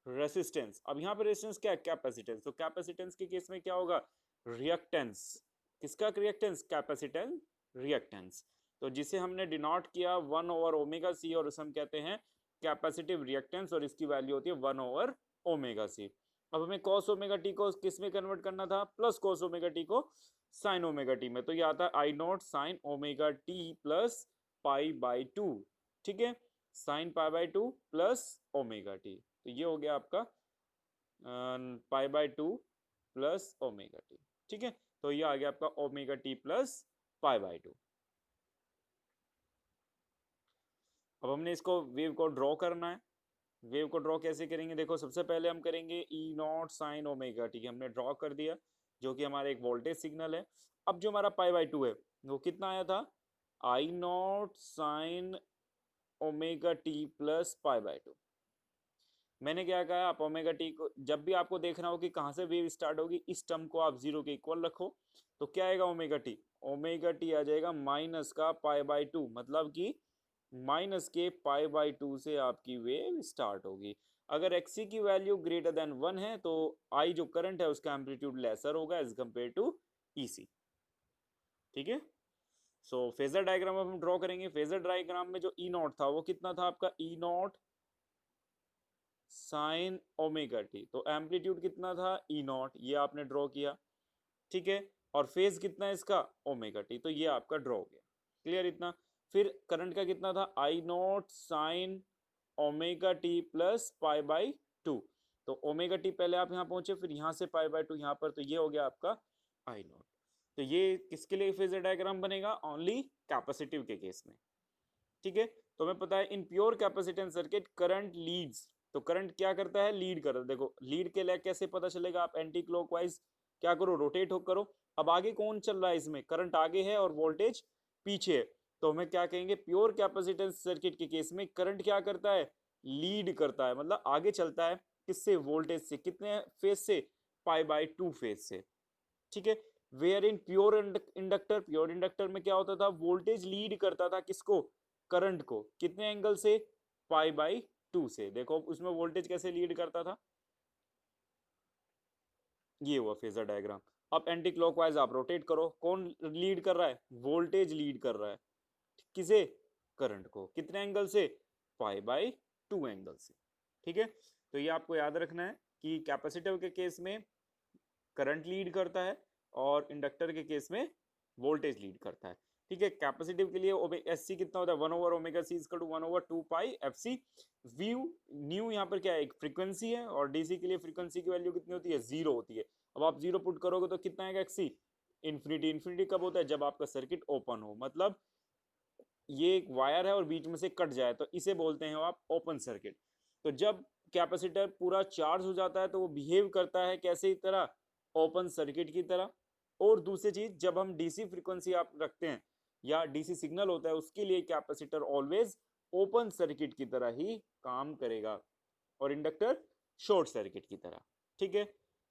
रेसिस्टेंस। अब यहाँ पे रेसिस्टेंस क्या है, कैपेसिटेंस, तो कैपेसिटेंस के केस में क्या होगा, रिएक्टेंस, किसका रिएक्टेंस, कैपेसिटेंस रिएक्टेंस, तो जिसे हमने डिनोट किया 1/ओमेगा c, और उसे हम कहते हैं कैपेसिटिव रिएक्टेंस, और इसकी वैल्यू होती है 1/ओमेगा c। अब हमें कॉस ओमेगा टी को किस में कन्वर्ट करना था, प्लस कॉस ओमेगा टी को साइन ओमेगा टी में, तो ये आता है I naught sine omega T plus π/2, ठीक है, साइन π/2 प्लस ओमेगा टी, तो ये हो गया आपका π/2 प्लस ओमेगा टी, ठीक है। तो ये आ गया आपका ओमेगा टी प्लस π/2। अब हमने इसको वेव को ड्रॉ करना है, वेव को ड्रॉ कैसे करेंगे, देखो सबसे पहले हम करेंगे ई नॉट साइन ओमेगा टी, हमने ड्रॉ कर दिया, जो कि हमारा एक वोल्टेज सिग्नल है। अब जो हमारा π/2 है वो कितना आया था, I naught sine omega T plus π/2। मैंने क्या कहा, आप ओमेगा टी को जब भी आपको देखना हो कि कहाँ से वेव स्टार्ट होगी, इस टर्म को आप 0 के इक्वल रखो, तो क्या आएगा ओमेगा टी आ जाएगा माइनस का π/2, मतलब कि माइनस के π/2 से आपकी वेव स्टार्ट होगी। अगर xc की वैल्यू ग्रेटर देन 1 है तो आई जो करंट है उसका एम्पलीट्यूड लेसर होगा एज कम्पेयर टू EC, ठीक है। सो फेजर डायग्राम अब हम ड्रॉ करेंगे। फेजर डायग्राम में जो ई नॉट था वो कितना था आपका, ई नॉट साइन ओमेगा टी, तो एम्पलीट्यूड कितना था, ई नॉट, ये आपने ड्रॉ किया, ठीक है, और फेज कितना है इसका, ओमेगा टी, तो ये आपका ड्रॉ हो गया, क्लियर इतना। फिर करंट का कितना था, I naught sine omega T plus pi by two. तो ओमेगा टी पहले आप यहाँ पहुंचे, फिर यहाँ से पाई बाई टू यहाँ पर, तो ये हो गया आपका आई नॉट। तो ये किसके लिए फेजर डायग्राम बनेगा, ओनली कैपेसिटिव के केस में। ठीक है, तो हमें पता है in pure capacitance circuit current Leeds. तो करंट क्या करता है, लीड कर, देखो लीड के लिए कैसे पता चलेगा, आप एंटी क्लॉकवाइज क्या करो, रोटेट हो करो। अब आगे कौन चल रहा है इसमें, करंट आगे है और वोल्टेज पीछे है, तो हमें क्या कहेंगे, प्योर कैपेसिटेंस सर्किट के केस में करंट क्या करता है, लीड करता है, मतलब आगे चलता है किससे, वोल्टेज से, कितने फेज से, पाई बाई टू फेज से। ठीक है, where in pure inductor, pure inductor में क्या होता था, वोल्टेज लीड करता था किसको, करंट को, कितने एंगल से, पाई बाई टू से। देखो उसमें वोल्टेज कैसे लीड करता था, ये हुआ फेजर डायग्राम। अब एंटी क्लॉकवाइज आप रोटेट करो, कौन लीड कर रहा है, वोल्टेज लीड कर रहा है किसे, करंट को, कितने एंगल से, पाई बाई टू एंगल से। ठीक है, तो ये आपको याद रखना है कि कैपेसिटर के केस में करंट लीड करता है और इंडक्टर के केस में वोल्टेज लीड करता है। ठीक है, कैपेसिटिव के लिए एस सी कितना होता है, 1/ω/c=1/2π fc। व्यू न्यू यहाँ पर क्या है, एक फ्रीक्वेंसी है, और डीसी के लिए फ्रीक्वेंसी की वैल्यू कितनी होती है, 0 होती है। अब आप 0 पुट करोगे तो कितना आएगा, एक्सी इन्फिनिटी। इन्फिनिटी कब होता है, जब आपका सर्किट ओपन हो, मतलब ये एक वायर है और बीच में से कट जाए, तो इसे बोलते हैं आप ओपन सर्किट। तो जब कैपेसिटर पूरा चार्ज हो जाता है तो वो बिहेव करता है कैसे की तरह, ओपन सर्किट की तरह। और दूसरी चीज, जब हम डीसी फ्रीक्वेंसी आप रखते हैं या डीसी सिग्नल होता है, उसके लिए कैपेसिटर ऑलवेज ओपन सर्किट की तरह ही काम करेगा और इंडक्टर शॉर्ट सर्किट की तरह। ठीक है,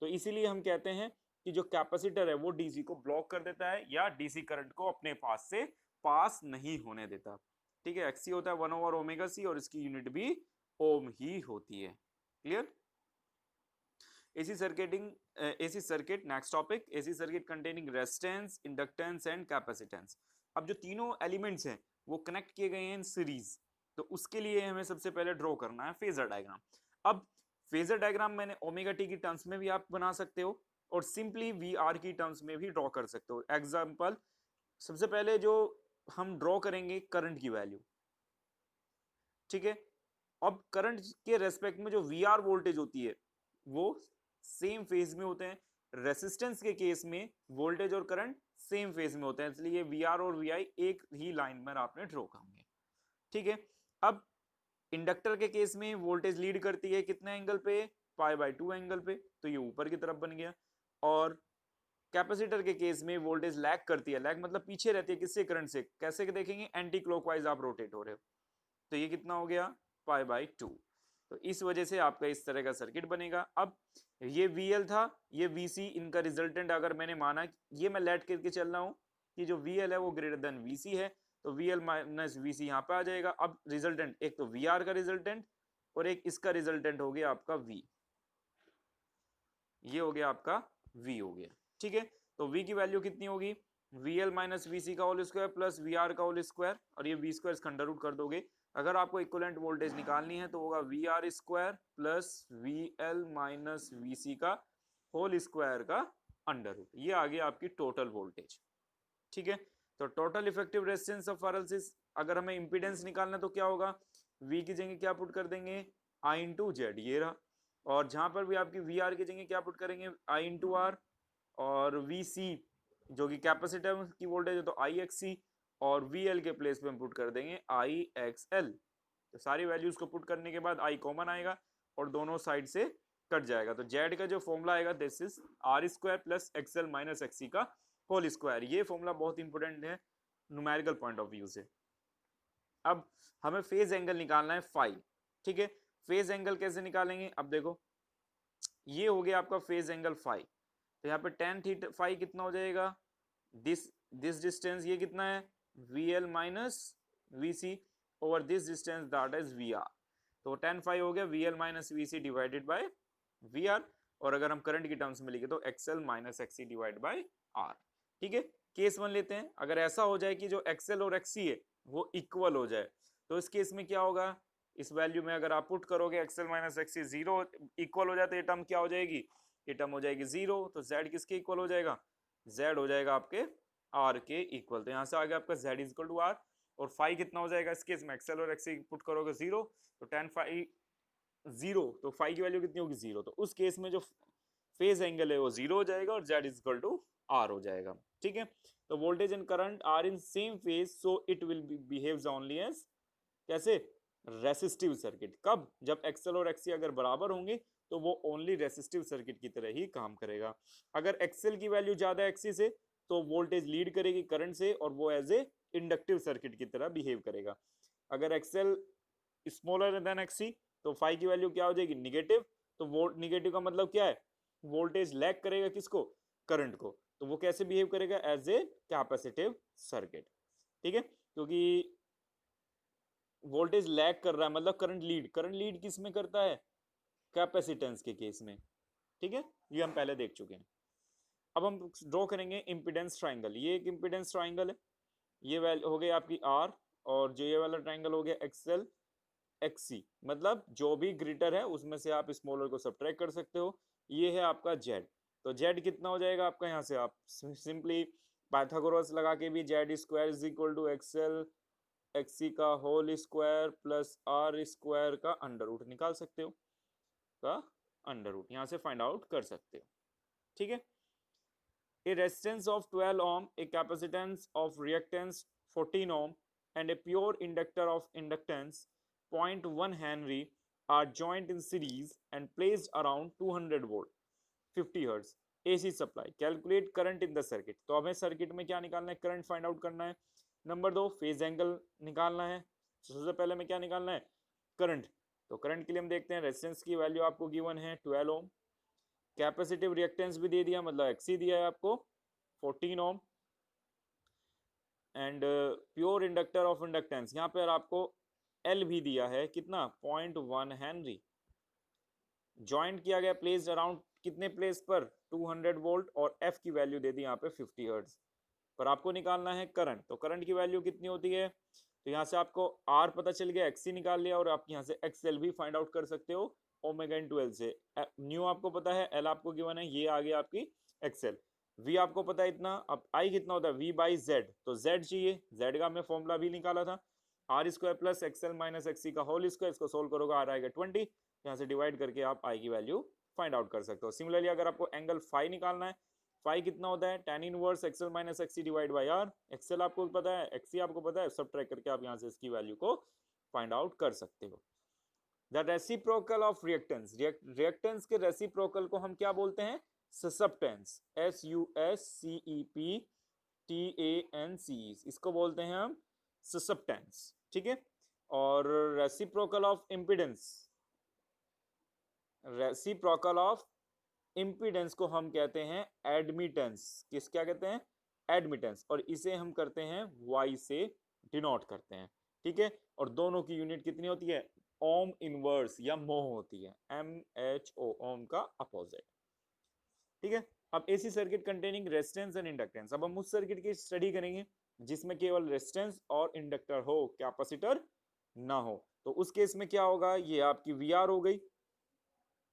तो इसीलिए हम कहते हैं कि जो कैपेसिटर है वो डीसी को ब्लॉक कर देता है या डीसी करंट को अपने पास से पास नहीं होने देता। ठीक है, एक्सी होता है 1/ω/c और इसकी यूनिट भी ओम ही होती है। Clear, AC circuiting, AC circuit, next topic, AC circuit containing resistance, inductance and capacitance। अब जो तीनों एलिमेंट्स हैं वो कनेक्ट किए गए हैं इन सीरीज, तो उसके लिए हमें सबसे पहले ड्रॉ करना है फेजर डायग्राम। अब फेजर डायग्राम मैंने ओमेगा टी की टर्म्स में भी आप बना सकते हो और सिंपली वी आर की टर्म्स में भी ड्रॉ कर सकते हो। एग्जाम्पल, सबसे पहले जो हम ड्रॉ करेंगे करंट की वैल्यू। ठीक है, अब करंट के रेस्पेक्ट में जो वी आर वोल्टेज होती है वो सेम फेज में होते हैं। रेसिस्टेंस के केस में वोल्टेज और करंट सेम फेज में होते हैं, इसलिए वी आर और वी आई एक ही लाइन में आपने ड्रॉ करेंगे। ठीक है, अब इंडक्टर के केस में वोल्टेज लीड करती है कितने एंगल पे, पाई बाई टू एंगल पे, तो ये ऊपर की तरफ बन गया। और कैपेसिटर के केस में वोल्टेज लैग करती है, लैग मतलब पीछे रहती है किससे, करंट से। कैसे देखेंगे, एंटी क्लॉकवाइज आप रोटेट हो रहे हो, तो ये कितना हो गया, पाई बाई टू। तो इस वजह से आपका इस तरह का सर्किट बनेगा। अब ये VL था, ये VC, इनका रिजल्टेंट अगर मैंने माना, ये मैं लेट करके चल रहा हूँ कि जो VL है वो ग्रेटर देन VC है, तो VL माइनस VC यहाँ पे आ जाएगा। अब रिजल्टेंट, एक तो VR का रिजल्टेंट और एक इसका रिजल्टेंट हो गया आपका V, ये हो गया आपका V हो गया। ठीक है, तो V की वैल्यू कितनी होगी, VL माइनस VC का होल स्क्वायर प्लस VR का होल स्क्वायर, और ये V स्क्वायर अंडर रूट कर दोगे। अगर आपको इक्विवेलेंट वोल्टेज निकालनी है तो होगा VR square plus VL minus VC का होल स्क्वायर का अंडर रूट, ये आ गया आपकी टोटल वोल्टेज। ठीक है, तो total effective resistance of RLC, अगर हमें इंपीडेंस निकालना तो क्या होगा, V की जगह क्या पुट कर देंगे, I इंटू जेड, ये रहा। और जहां पर भी आपकी VR की जगह क्या पुट करेंगे, I इंटू आर, और VC जो कि कैपेसिटर की वोल्टेज है तो IXC, और VL के प्लेस पे हम पुट कर देंगे IXL। तो सारी वैल्यूज को पुट करने के बाद I कॉमन आएगा और दोनों साइड से कट जाएगा, तो Z का जो फॉर्मूला आएगा this is R square plus XL minus XC का होल स्क्वायर। ये फॉर्मूला बहुत इंपॉर्टेंट है न्यूमेरिकल पॉइंट ऑफ व्यू से। अब हमें फेज एंगल निकालना है फाई। ठीक है, फेज एंगल कैसे निकालेंगे, अब देखो ये हो गया आपका फेज एंगल फाई, तो यहाँ पे टेन थीटा फाई कितना हो जाएगा, दिस डिस्टेंस ये कितना है, VL minus VC over this distance that is VR। तो टेन फाई हो गया VL minus VC divided by VR, और अगर हम करंट की टर्म्स में लिखे तो XL minus XC divide by R। ठीक है, केस वन लेते हैं। अगर ऐसा हो जाए कि जो XL और XC है वो इक्वल हो जाए, तो इस केस में क्या होगा, इस वैल्यू में अगर आप पुट करोगे XL माइनस XC 0 इक्वल हो जाए तो ये टर्म क्या हो जाएगी, ये टर्म हो जाएगी 0। तो Z किसके इक्वल हो जाएगा, Z हो जाएगा आपके R के इक्वल। तो यहाँ से आ गया आपका Z is equal to R। और फाई कितना हो जाएगा इस केस में, एक्सएल और एक्सी पुट करोगे 0, तो tan फाई 0, तो फाई की वैल्यू कितनी होगी 0, तो उस केस में जो फेज एंगल है वो 0 हो जाएगा और z is equal to r हो जाएगा। ठीक है, तो voltage and current are in same phase, so it will behaves only as कैसे, रेसिस्टिव सर्किट। कब, जब एक्सएल और एक्सी अगर बराबर होंगे तो वो ओनली रेसिस्टिव सर्किट की तरह ही काम करेगा। अगर एक्सएल की वैल्यू ज्यादा एक्सी से तो वोल्टेज लीड करेगी करंट से और वो एज ए इंडक्टिव सर्किट की तरह बिहेव करेगा। अगर एक्सएल स्मॉलर देन एक्सी तो फाई की वैल्यू क्या हो जाएगी, निगेटिव। तो वोल्ट निगेटिव का मतलब क्या है, वोल्टेज लैग करेगा किसको, करंट को, तो वो कैसे बिहेव करेगा, एज ए कैपेसिटिव सर्किट। ठीक है, क्योंकि वोल्टेज लैग कर रहा है मतलब करंट लीड किस में करता है, कैपेसिटेंस के केस में। ठीक है, ये हम पहले देख चुके हैं। अब हम ड्रॉ करेंगे इम्पीडेंस ट्राइंगल। ये एक इम्पीडेंस ट्राइंगल है, ये वैल्यू हो गई आपकी आर, और जो ये वाला ट्राइंगल हो गया एक्सएल एक्सी, मतलब जो भी ग्रेटर है उसमें से आप स्मॉलर को सब्ट्रैक्ट कर सकते हो। ये है आपका जेड, तो जेड कितना हो जाएगा आपका, यहाँ से आप सिंपली पाइथागोरस लगा के भी Z square is equal to XL XC का whole square plus R square का अंडर रूट निकाल सकते हो, का अंडर रूट यहाँ से फाइंड आउट कर सकते हो। ठीक है, a resistance of 12 ohm, a capacitance of reactance 14 ohm, and a pure inductor of inductance 0.1 Henry are joined in series and placed around 200 volt 50 hertz AC supply. Calculate current in the circuit. तो हमें circuit में क्या निकालना है, current find out करना है। Number 2 phase angle निकालना है। सबसे पहले में क्या निकालना है, करंट। तो करंट के लिए हम देखते हैं रेजिस्टेंस की वैल्यू आपको गिवन है 12 ओम, कैपेसिटिव रिएक्टेंस भी दे दिया मतलब एक्सी दिया है आपको 14 ohm, and pure inductor of inductance यहाँ पर आपको एल भी दिया है कितना 0.1 हेनरी। ज्वाइंट किया गया प्लेस्ड अराउंड कितने प्लेस पर 200 वोल्ट, और एफ की वैल्यू दे दी यहाँ पे 50 हर्ट्ज पर। आपको निकालना है करंट, तो करंट की वैल्यू कितनी होती है, तो यहाँ से आपको आर पता चल गया, एक्सी निकाल लिया, और आप यहाँ से एक्सएल भी फाइंड आउट कर सकते हो ओमेगा इन 12 से। न्यू आपको पता है, एल आपको गिवन है, ये आ गया आपकी एक्सएल। वी आपको पता है इतना, अब आई कितना होता है वी बाई जेड, तो जेड चाहिए, जेड का हमने फॉर्मूला भी निकाला था R square plus XL minus XC का होल स्क्वायर, इसको सोल्व करोगे आर आएगा 20, यहाँ से डिवाइड करके आप आई की वैल्यू फाइंड आउट कर सकते हो। सिमिलरली अगर आपको एंगल फाई निकालना है, फाई कितना होता है tan inverse XL minus XC divide by R. XL आपको पता है, एक्सी आपको पता है, सब ट्रैक करके आप यहाँ से इसकी वैल्यू को फाइंड आउट कर सकते हो। The reciprocal of reactance, reactance के रेसिप्रोकल को हम क्या बोलते हैं, ससेप्टेंस, SUSCEPTANC, इसको बोलते हैं हम ससेप्टेंस। ठीक है, और reciprocal of impedance, reciprocal of impedance को हम कहते हैं एडमिटेंस। किस क्या कहते हैं, एडमिटेंस, और इसे हम करते हैं वाई से डिनोट करते हैं। ठीक है, और दोनों की यूनिट कितनी होती है, ओम इनवर्स या मोह होती है, MHO, ओम का अपोजिट। ठीक है, अब AC circuit containing resistance and inductance. अब हम उस सर्किट की स्टडी करेंगे जिसमें केवल रेजिस्टेंस और इंडक्टर हो, कैपेसिटर ना हो। तो उस केस में क्या होगा, ये आपकी VR हो गई।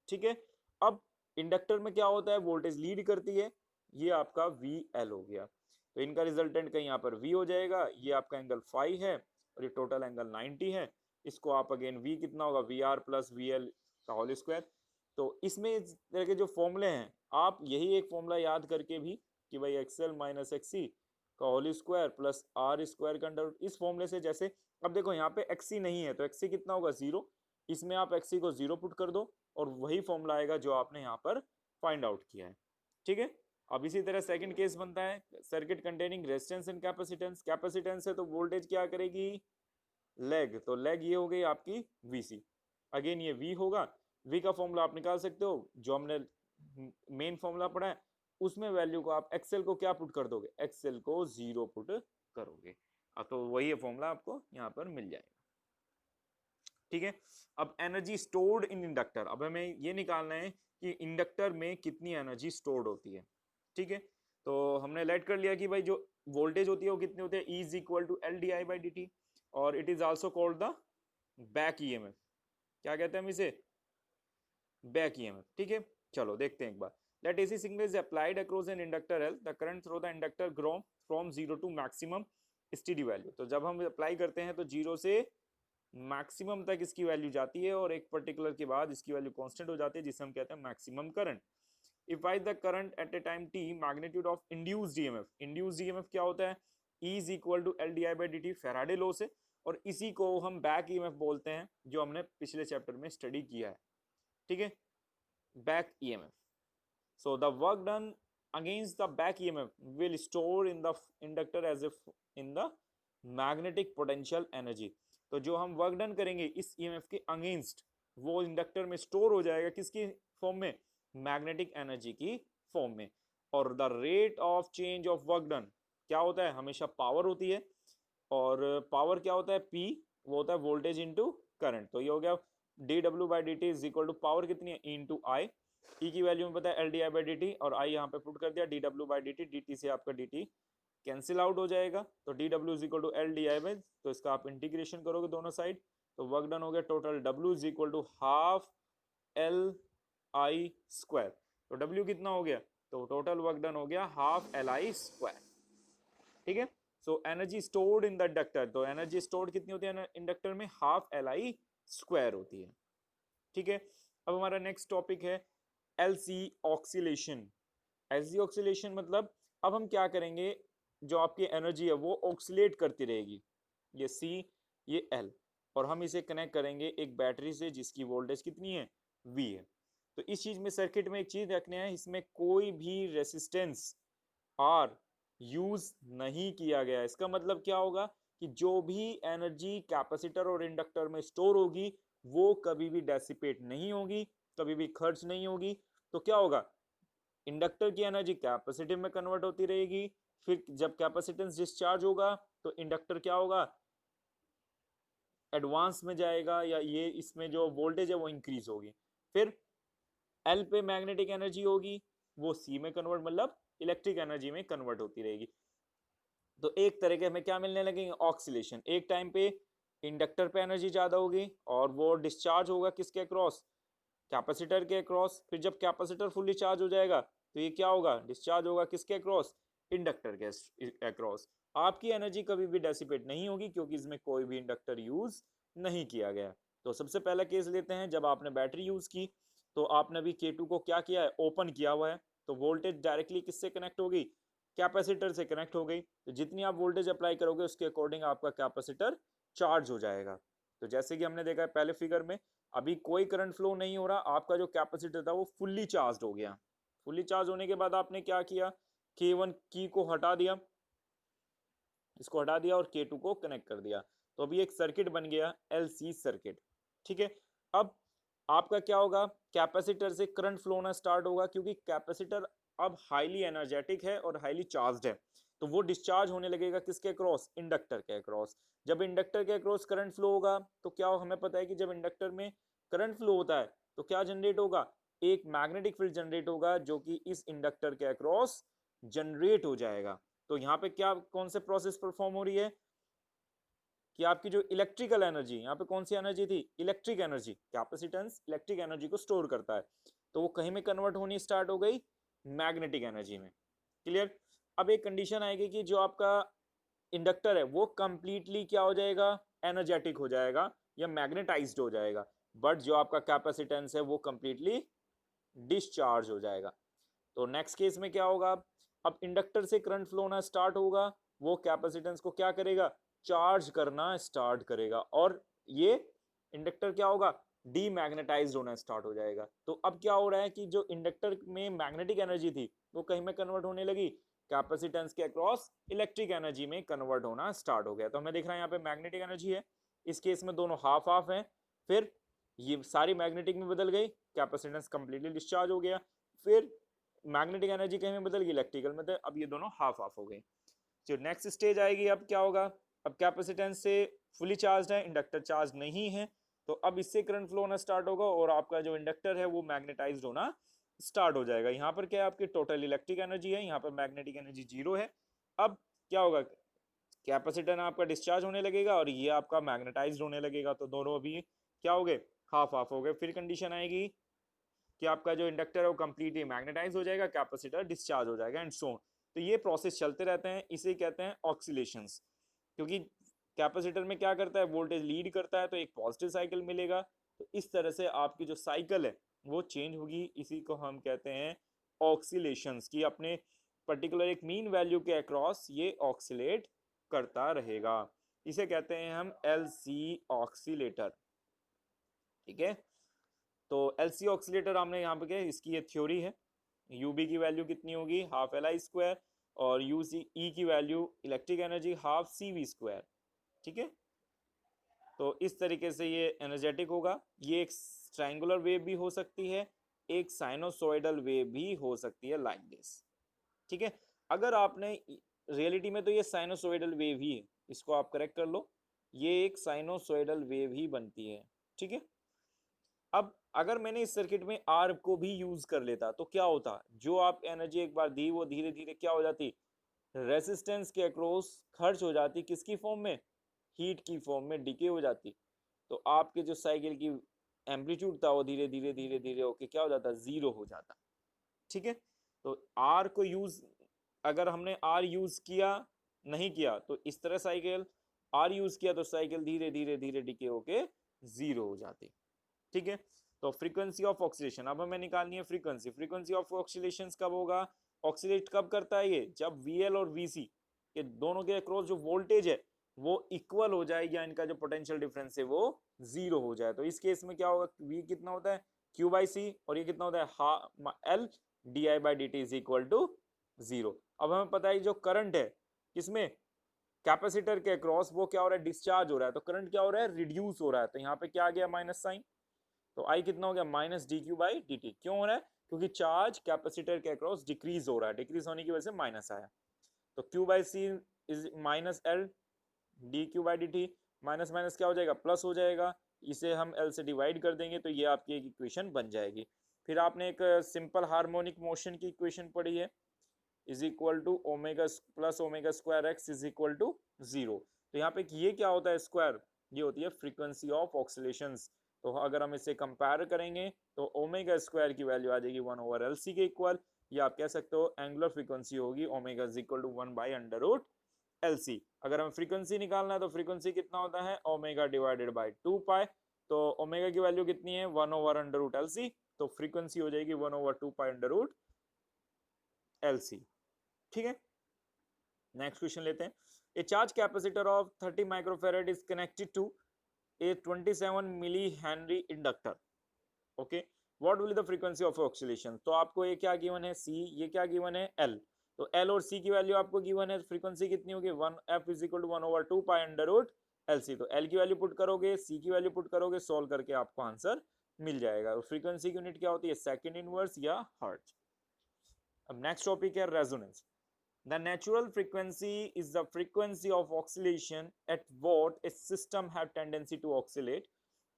ठीक है, अब इंडक्टर में क्या होता है, वोल्टेज लीड करती है, ये आपका VL हो गया, तो इनका रिजल्टेंट कहीं यहाँ पर V हो जाएगा। ये आपका एंगल फाई है और ये टोटल एंगल 90 है। इसको आप अगेन V कितना होगा, VR प्लस VL का होल स्क्वायर। तो इसमें इस तरह के जो फॉर्मूले हैं, आप यही एक फॉर्मूला याद करके भी कि भाई एक्सएल माइनस एक्सी का whole square plus R square का अंडर, इस फॉर्मूले से जैसे अब देखो यहाँ पे एक्सी नहीं है तो एक्सी कितना होगा 0, इसमें आप एक्सी को 0 पुट कर दो और वही फॉर्मूला आएगा जो आपने यहाँ पर फाइंड आउट किया है। ठीक है, अब इसी तरह सेकंड केस बनता है circuit containing resistance and capacitance. Capacitance है तो वोल्टेज क्या करेगी, लेग, तो लेग ये हो गई आपकी VC, अगेन ये V होगा। V का फॉर्मूला आप निकाल सकते हो, जो हमने मेन फॉर्मूला पढ़ा है उसमें वैल्यू को आप एक्सएल को क्या पुट कर दोगे, एक्सएल को 0 पुट करोगे, तो वही फॉर्मूला आपको यहाँ पर मिल जाएगा। ठीक है, अब एनर्जी स्टोर्ड इन इंडक्टर, अब हमें ये निकालना है कि इंडक्टर में कितनी एनर्जी स्टोर्ड होती है। ठीक है, तो हमने लेट कर लिया कि भाई जो वोल्टेज होती है वो कितनी होती है, E is equal to LdI/dt, और it is also called the back EMF। क्या कहते हैं हम इसे, बैक EMF। ठीक है, चलो देखते हैं एक बार। Let AC signal is applied across an inductor L. The current through the inductor grow from 0 to maximum steady value. तो जब हम अप्लाई करते हैं तो 0 से मैक्सिमम तक इसकी वैल्यू जाती है और एक पर्टिकुलर के बाद इसकी वैल्यू कांस्टेंट हो जाती है, जिसे हम कहते हैं maximum current. If I the current at a time t, magnitude of induced EMF, induced EMF क्या होता है, E is equal to L D I by D T, Faraday law से, और इसी को हम बैक ईएमएफ बोलते हैं, जो हमने पिछले चैप्टर में स्टडी किया है, ठीक है, back EMF. So the work done against the back EMF will store in the inductor as if in the magnetic potential energy। तो जो हम वर्क डन करेंगे इस EMF के अगेंस्ट, वो इंडक्टर में स्टोर हो जाएगा किसकी फॉर्म में, मैग्नेटिक एनर्जी की फॉर्म में। और the rate of change of work done क्या होता है, हमेशा पावर होती है, और पावर क्या होता है, P, वो होता है वोल्टेज इंटू करंट। तो ये हो गया D W by D T is equal to power कितनी है, ई इंटू आई, ई की वैल्यू में पता है L D I by D T, और आई यहाँ पे पुट कर दिया D W by D T, D T से आपका डी टी कैंसिल आउट हो जाएगा, तो D W is equal to L D I by, तो इसका आप इंटीग्रेशन करोगे दोनों साइड, तो वर्क डन हो गया total W is equal to half L I square. तो डब्ल्यू कितना हो गया, तो टोटल वर्क डन हो गया हाफ एल आई स्क्वायर, ठीक है। So energy stored in the inductor, तो एनर्जी स्टोर्ड कितनी होती है इंडक्टर में, हाफ एल आई स्क्वायर होती है, ठीक है। अब हमारा नेक्स्ट टॉपिक है LC ऑक्सीलेशन। LC ऑक्सीलेशन मतलब अब हम क्या करेंगे, जो आपकी एनर्जी है वो ऑक्सीलेट करती रहेगी, ये C ये L, और हम इसे कनेक्ट करेंगे एक बैटरी से जिसकी वोल्टेज कितनी है, V है। तो इस चीज में सर्किट में एक चीज रखने है, इसमें कोई भी रेसिस्टेंस R यूज नहीं किया गया। इसका मतलब क्या होगा कि जो भी एनर्जी कैपेसिटर और इंडक्टर में स्टोर होगी वो कभी भी डेसिपेट नहीं होगी, कभी भी खर्च नहीं होगी। तो क्या होगा, इंडक्टर की एनर्जी कैपेसिटिव में कन्वर्ट होती रहेगी, फिर जब कैपेसिटेंस डिस्चार्ज होगा तो इंडक्टर क्या होगा, एडवांस में जाएगा, या ये इसमें जो वोल्टेज है वो इंक्रीज होगी, फिर एल पे मैग्नेटिक एनर्जी होगी, वो सी में कन्वर्ट, मतलब इलेक्ट्रिक एनर्जी में कन्वर्ट होती रहेगी। तो एक तरह के हमें क्या मिलने लगेंगे, ऑक्सीलेशन। एक टाइम पे इंडक्टर पे एनर्जी ज्यादा होगी और वो डिस्चार्ज होगा किसके अक्रॉस, कैपेसिटर के अक्रॉस, फिर जब कैपेसिटर फुल्ली चार्ज हो जाएगा तो ये क्या होगा, डिस्चार्ज होगा किसके अक्रॉस, इंडक्टर के अक्रॉस। आपकी एनर्जी कभी भी डेसिपेट नहीं होगी क्योंकि इसमें कोई भी इंडक्टर यूज नहीं किया गया। तो सबसे पहला केस लेते हैं, जब आपने बैटरी यूज की तो आपने अभी K2 को क्या किया है, ओपन किया हुआ है, तो वोल्टेज डायरेक्टली किससे कनेक्ट होगी, कैपेसिटर से कनेक्ट हो गई। तो जितनी आप वोल्टेज अप्लाई करोगे उसके अकॉर्डिंग आपका कैपेसिटर चार्ज हो जाएगा। तो जैसे कि हमने देखा है पहले फिगर में, अभी कोई करंट फ्लो नहीं हो रहा, आपका जो कैपेसिटर था वो फुल्ली चार्ज हो गया। फुल्ली चार्ज होने के बाद आपने क्या किया, K1 की को हटा दिया, इसको हटा दिया और K2 को कनेक्ट कर दिया, तो अभी एक सर्किट बन गया LC सर्किट, ठीक है। अब आपका क्या होगा, कैपेसिटर से करंट फ्लो होना स्टार्ट होगा, क्योंकि कैपेसिटर अब हाईली एनर्जेटिक है और हाईली चार्ज्ड है, तो वो डिस्चार्ज होने लगेगा किसके क्रॉस, इंडक्टर के क्रॉस। जब इंडक्टर के क्रॉस करंट फ्लो होगा तो क्या हमें पता है कि जब इंडक्टर में करंट फ्लो होता है तो क्या जनरेट होगा, एक मैग्नेटिक फील्ड जनरेट होगा जो कि इस इंडक्टर के अक्रॉस जनरेट हो जाएगा। तो यहाँ पे क्या कौन से प्रोसेस परफॉर्म हो रही है कि आपकी जो इलेक्ट्रिकल एनर्जी, यहाँ पे कौन सी एनर्जी थी, electric energy, capacitance electric energy को स्टोर करता है, तो वो कहीं में कन्वर्ट होनी स्टार्ट हो गई मैग्नेटिक एनर्जी में। क्लियर। अब एक कंडीशन आएगी कि जो आपका इंडक्टर है वो कंप्लीटली क्या हो जाएगा, एनर्जेटिक हो जाएगा या मैग्नेटाइज्ड हो जाएगा, बट जो आपका कैपेसिटेंस है वो कंप्लीटली डिस्चार्ज हो जाएगा। तो नेक्स्ट केस में क्या होगा, अब इंडक्टर से करंट फ्लो होना स्टार्ट होगा, वो कैपेसिटेंस को क्या करेगा, चार्ज करना स्टार्ट करेगा, और ये इंडक्टर क्या होगा, डीमैग्नेटाइज्ड होना स्टार्ट हो जाएगा। तो अब क्या हो रहा है कि जो इंडक्टर में मैग्नेटिक एनर्जी थी वो कहीं में कन्वर्ट होने लगी, कैपेसिटेंस के अक्रॉस इलेक्ट्रिक एनर्जी में कन्वर्ट होना स्टार्ट हो गया। तो हमें दिख रहा है यहाँ पे मैग्नेटिक एनर्जी है, इस केस में दोनों हाफ हाफ है, फिर ये सारी मैग्नेटिक में बदल गई, कैपेसिटेंस कंप्लीटली डिस्चार्ज हो गया, फिर मैग्नेटिक एनर्जी कहीं में बदल गई, इलेक्ट्रिकल में, अब ये दोनों हाफ हाफ हो गई। जो नेक्स्ट स्टेज आएगी अब क्या होगा, अब कैपेसिटेंस से फुली चार्ज है, इंडक्टर चार्ज नहीं है, तो अब इससे करंट फ्लो होना स्टार्ट होगा और आपका जो इंडक्टर है वो मैग्नेटाइज्ड होना स्टार्ट हो जाएगा। यहाँ पर क्या है, आपकी टोटल इलेक्ट्रिक एनर्जी है, यहाँ पर मैग्नेटिक एनर्जी 0 है। अब क्या होगा, कैपेसिटर आपका डिस्चार्ज होने लगेगा और ये आपका मैग्नेटाइज्ड होने लगेगा, तो दोनों अभी क्या हो गए, हाफ हाफ हो गए। फिर कंडीशन आएगी कि आपका जो इंडक्टर है वो कंप्लीटली मैग्नेटाइज हो जाएगा, कैपेसिटर डिस्चार्ज हो जाएगा एंड सो ऑन। तो ये प्रोसेस चलते रहते हैं, इसे कहते हैं ऑक्सीलेशंस। क्योंकि कैपेसिटर में क्या करता है, वोल्टेज लीड करता है तो एक पॉजिटिव साइकिल मिलेगा। तो इस तरह से आपकी जो साइकिल है वो चेंज होगी। इसी को हम कहते हैं ऑक्सीलेशंस, की अपने पर्टिकुलर एक मीन वैल्यू के अक्रॉस ये ऑक्सीलेट करता रहेगा। इसे कहते हैं हम एलसी ऑक्सीलेटर। ठीक है, तो एलसी ऑक्सीलेटर हमने यहाँ पे क्या, इसकी ये थ्योरी है। यूबी की वैल्यू कितनी होगी, हाफ एल आई स्क्वायर, और यू सी ई की value electric energy half C V square. ठीक है, तो इस तरीके से ये एनर्जेटिक होगा। ये एक ट्रायंगुलर वेव भी हो सकती है, एक साइनोसॉइडल वेव भी हो सकती है, लाइक दिस। ठीक है, अगर आपने रियलिटी में तो ये साइनोसॉइडल वेव ही है, इसको आप करेक्ट कर लो, ये एक साइनोसॉइडल वेव ही बनती है। ठीक है, अब अगर मैंने इस सर्किट में आर को भी यूज कर लेता तो क्या होता, जो आप एनर्जी एक बार दी वो धीरे धीरे क्या हो जाती, रेसिस्टेंस के अक्रॉस खर्च हो जाती, किसकी फॉर्म में, हीट की फॉर्म में डिके हो जाती। तो आपके जो साइकिल की एम्पलीट्यूड था वो धीरे धीरे धीरे धीरे होके क्या हो जाता, जीरो हो जाता। ठीक है, तो आर को यूज, अगर हमने आर यूज किया नहीं किया तो इस तरह साइकिल, आर यूज किया तो साइकिल धीरे धीरे धीरे डिके होके जीरो हो जाती। ठीक है, तो फ्रीक्वेंसी ऑफ ऑक्सीलेशन अब हमें निकालनी है। फ्रीक्वेंसी, फ्रीक्वेंसी ऑफ ऑक्सीलेशन कब होगा, ऑक्सीलेट कब करता है ये, जब वीएल और वीसी के दोनों के अक्रॉस जो वोल्टेज है वो इक्वल हो जाए, या इनका जो पोटेंशियल डिफरेंस है वो जीरो हो जाए। तो इस केस में क्या होगा, वी कितना होता है, क्यू बाई सी, और ये कितना होता है, हा L D I by D T is equal to zero. अब हमें पता है जो करंट है किसमें, कैपेसिटर के अक्रॉस, वो क्या हो रहा है, डिस्चार्ज हो रहा है, तो करंट क्या हो रहा है, रिड्यूस हो रहा है। तो यहाँ पे क्या आ गया, माइनस साइन, तो आई कितना हो गया, minus D Q by D T. क्यों हो रहा है, क्योंकि चार्ज कैपेसिटर के अक्रॉस डिक्रीज हो रहा है, डिक्रीज होने की वजह से माइनस आया। तो Q by C is minus L D Q by D T, minus minus क्या हो जाएगा, प्लस हो जाएगा। इसे हम एल से डिवाइड कर देंगे तो ये आपकी एक इक्वेशन बन जाएगी। फिर आपने एक सिंपल हार्मोनिक मोशन की इक्वेशन पढ़ी है, is equal to omega plus omega square X is equal to zero. तो यहाँ पे ये क्या होता है, स्क्वायर, ये होती है फ्रीक्वेंसी ऑफ ऑक्सीलेशंस। तो अगर हम इसे कंपेयर करेंगे तो ओमेगा स्क्वायर की वैल्यू आ जाएगी 1/LC के इक्वल, या आप कह सकते हो एंगुलर फ्रीक्वेंसी होगी omega is equal to 1/√LC। अगर हमें फ्रीक्वेंसी निकालना है तो फ्रीक्वेंसी कितना होता है, ओमेगा डिवाइडेड बाई 2 पाई। तो ओमेगा की वैल्यू कितनी है, 1/√LC, तो फ्रीक्वेंसी हो जाएगी 1/2 पाई अंडर रूट LC। ठीक है, नेक्स्ट क्वेश्चन लेते हैं। A charge capacitor of 30 microfarad is connected to a 27 milli henry inductor. Okay, what will the frequency of oscillation. तो आपको ये क्या गिवन है, सी, ये क्या गिवन है, एल। तो एल और सी की वैल्यू आपको गिवन है, फ्रीक्वेंसी कितनी होगी, 1 f is equal to 1/2 pi under root LC। तो एल की वैल्यू पुट करोगे, सी की वैल्यू पुट करोगे, सॉल्व करके आपको आंसर मिल जाएगा। और फ्रीक्वेंसी की यूनिट क्या होती है, सेकंड इनवर्स या हर्ट्ज। अब नेक्स्ट टॉपिक है resonance. The natural frequency is the frequency of oscillation at what a system have tendency to oscillate.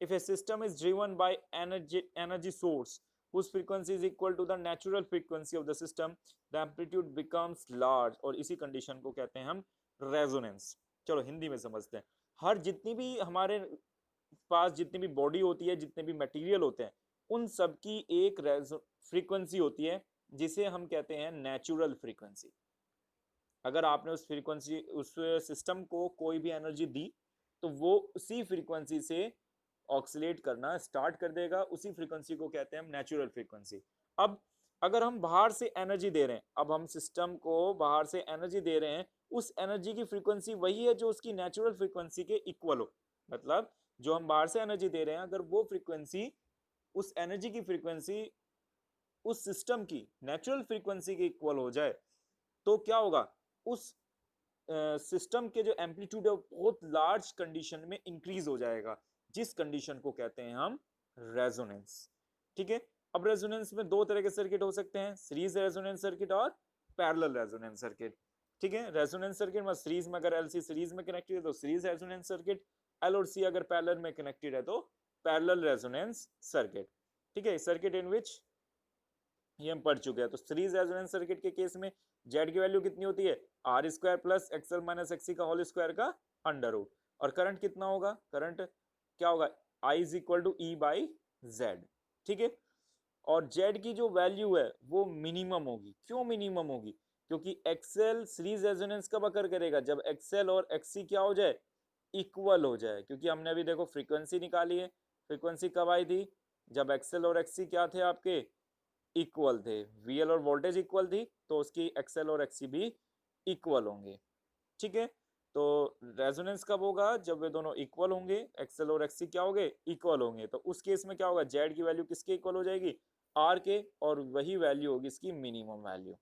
If a system is driven by energy source whose frequency is equal to the natural frequency of the system, the amplitude becomes large, और इसी condition को कहते हैं हम resonance. चलो हिंदी में समझते हैं। हर जितनी भी हमारे पास जितनी भी बॉडी होती है, जितने भी मटेरियल होते हैं, उन सब की एक फ्रीक्वेंसी होती है जिसे हम कहते हैं नेचुरल फ्रीक्वेंसी। अगर आपने उस फ्रीक्वेंसी, उस सिस्टम को कोई भी एनर्जी दी तो वो उसी फ्रीक्वेंसी से ऑक्सीलेट करना स्टार्ट कर देगा, उसी फ्रीक्वेंसी को कहते हैं हम नेचुरल फ्रीक्वेंसी। अब अगर हम बाहर से एनर्जी दे रहे हैं, अब हम सिस्टम को बाहर से एनर्जी दे रहे हैं, उस एनर्जी की फ्रीक्वेंसी वही है जो उसकी नेचुरल फ्रीक्वेंसी के इक्वल हो। मतलब जो हम बाहर से एनर्जी दे रहे हैं, अगर वो फ्रीक्वेंसी, उस एनर्जी की फ्रीक्वेंसी उस सिस्टम की नेचुरल फ्रीक्वेंसी के इक्वल हो जाए तो क्या होगा, उस सिस्टम के जो एम्पलीट्यूड है बहुत लार्ज कंडीशन में इंक्रीज हो जाएगा, जिस कंडीशन को कहते हैं हम रेजोनेंस। ठीक है, अब रेजोनेंस में दो तरह के सर्किट हो सकते हैं, सीरीज रेजोनेंस सर्किट और पैरेलल रेजोनेंस सर्किट। ठीक है, रेजोनेंस सर्किट में सीरीज में, अगर एलसी सीरीज में कनेक्टेड है तो सीरीज रेजोनेंस सर्किट, एल और सी अगर पैरेलल में कनेक्टेड है तो पैरेलल रेजोनेंस सर्किट। ठीक है, सर्किट इन विच ये हम पढ़ चुके हैं। तो सीरीज रेजोनेंस सर्किट के केस में जेड की वैल्यू कितनी होती है, R square plus XL minus XC का होल स्क्वायर का अंडर रूट। और करंट कितना होगा, करंट क्या होगा, I is equal to E by Z. ठीक है, और जेड की जो वैल्यू है वो मिनिमम होगी। क्यों मिनिमम होगी, क्योंकि एक्सएल सीरीज रेजोनेंस कब अकर करेगा, जब एक्सएल और एक्ससी क्या हो जाए, इक्वल हो जाए। क्योंकि हमने अभी देखो फ्रीक्वेंसी निकाली है, फ्रीक्वेंसी कब आई थी, जब एक्सएल और एक्ससी क्या थे आपके, इक्वल थे। वीएल और वोल्टेज इक्वल थी तो उसकी एक्सएल और एक्ससी भी इक्वल होंगे। ठीक है, तो रेजोनेंस कब होगा, जब वे दोनों इक्वल होंगे, एक्सएल और एक्ससी क्या होंगे, इक्वल होंगे। तो उस केस में क्या होगा, जेड की वैल्यू किसके इक्वल हो जाएगी, आर के, और वही वैल्यू होगी इसकी मिनिमम वैल्यू।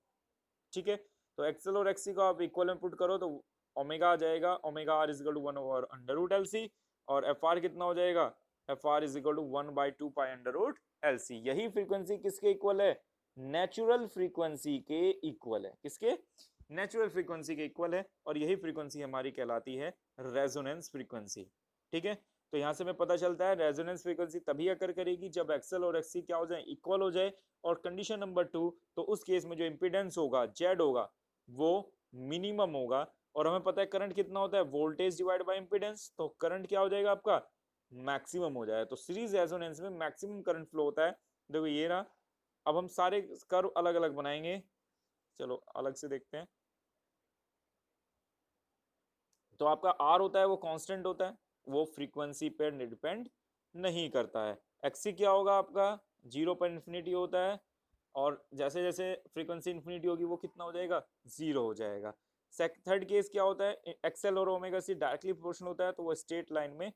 ठीक है, तो एक्सएल और एक्ससी को आप इक्वल में पुट करो तो ओमेगा आ जाएगा, omega R is equal to 1 over under root L C, और एफ आर कितना हो जाएगा, F R is equal to 1/2 pi under root L C. यही फ्रीक्वेंसी किसके इक्वल है, नेचुरल फ्रीक्वेंसी के इक्वल है। किसके, नेचुरल फ्रीक्वेंसी के इक्वल है, और यही फ्रीक्वेंसी हमारी कहलाती है रेजोनेंस फ्रीक्वेंसी। ठीक है, तो यहाँ से हमें पता चलता है रेजोनेंस फ्रीक्वेंसी तभी अकर करेगी जब एक्सएल और एक्ससी क्या हो जाए, इक्वल हो जाए। और कंडीशन नंबर 2, तो उस केस में जो इम्पीडेंस होगा जेड होगा वो मिनिमम होगा। और हमें पता है करंट कितना होता है, वोल्टेज डिवाइड बाय इम्पीडेंस, तो करंट क्या हो जाएगा आपका, मैक्सिमम हो जाएगा। तो सीरीज रेजोनेंस में मैक्सिमम करंट फ्लो होता है। देखो ये रहा, अब हम सारे कर्व अलग अलग बनाएंगे, चलो अलग से देखते हैं। तो आपका आर होता है वो कांस्टेंट होता है, वो फ्रीक्वेंसी पर डिपेंड नहीं करता है। एक्सी क्या होगा आपका, 0 पर इन्फिनिटी होता है, और जैसे जैसे फ्रीक्वेंसी इन्फिनिटी होगी वो कितना हो जाएगा, 0 हो जाएगा। थर्ड केस क्या होता है, एक्सएल और ओमेगा सी डायरेक्टली प्रोपोर्शनल होता है, तो वो स्ट्रेट लाइन में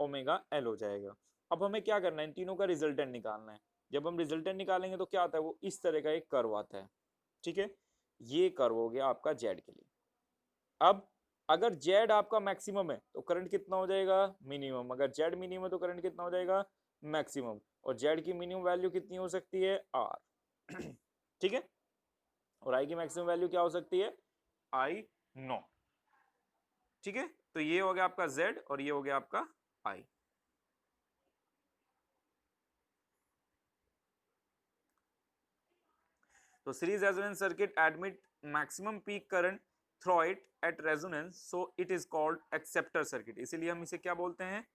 ओमेगा एल हो जाएगा। अब हमें क्या करना है, इन तीनों का रिजल्टेंट निकालना है। जब हम रिजल्टेंट निकालेंगे तो क्या आता है, वो इस तरह का एक कर्व आता है। ठीक है, ये कर्व हो गया आपका जेड के लिए। अब अगर जेड आपका मैक्सिमम है तो करंट कितना हो जाएगा, मिनिमम। अगर जेड मिनिमम है तो करंट कितना हो जाएगा, मैक्सिमम। और जेड की मिनिमम वैल्यू कितनी हो सकती है, आर। ठीक है, और आई की मैक्सिमम वैल्यू क्या हो सकती है, आई नो। ठीक है, तो ये हो गया आपका जेड और ये हो गया आपका आई। तो series resonance circuit admit maximum peak current through it at resonance, so it is called acceptor circuit. इसीलिए हम इसे क्या बोलते हैं,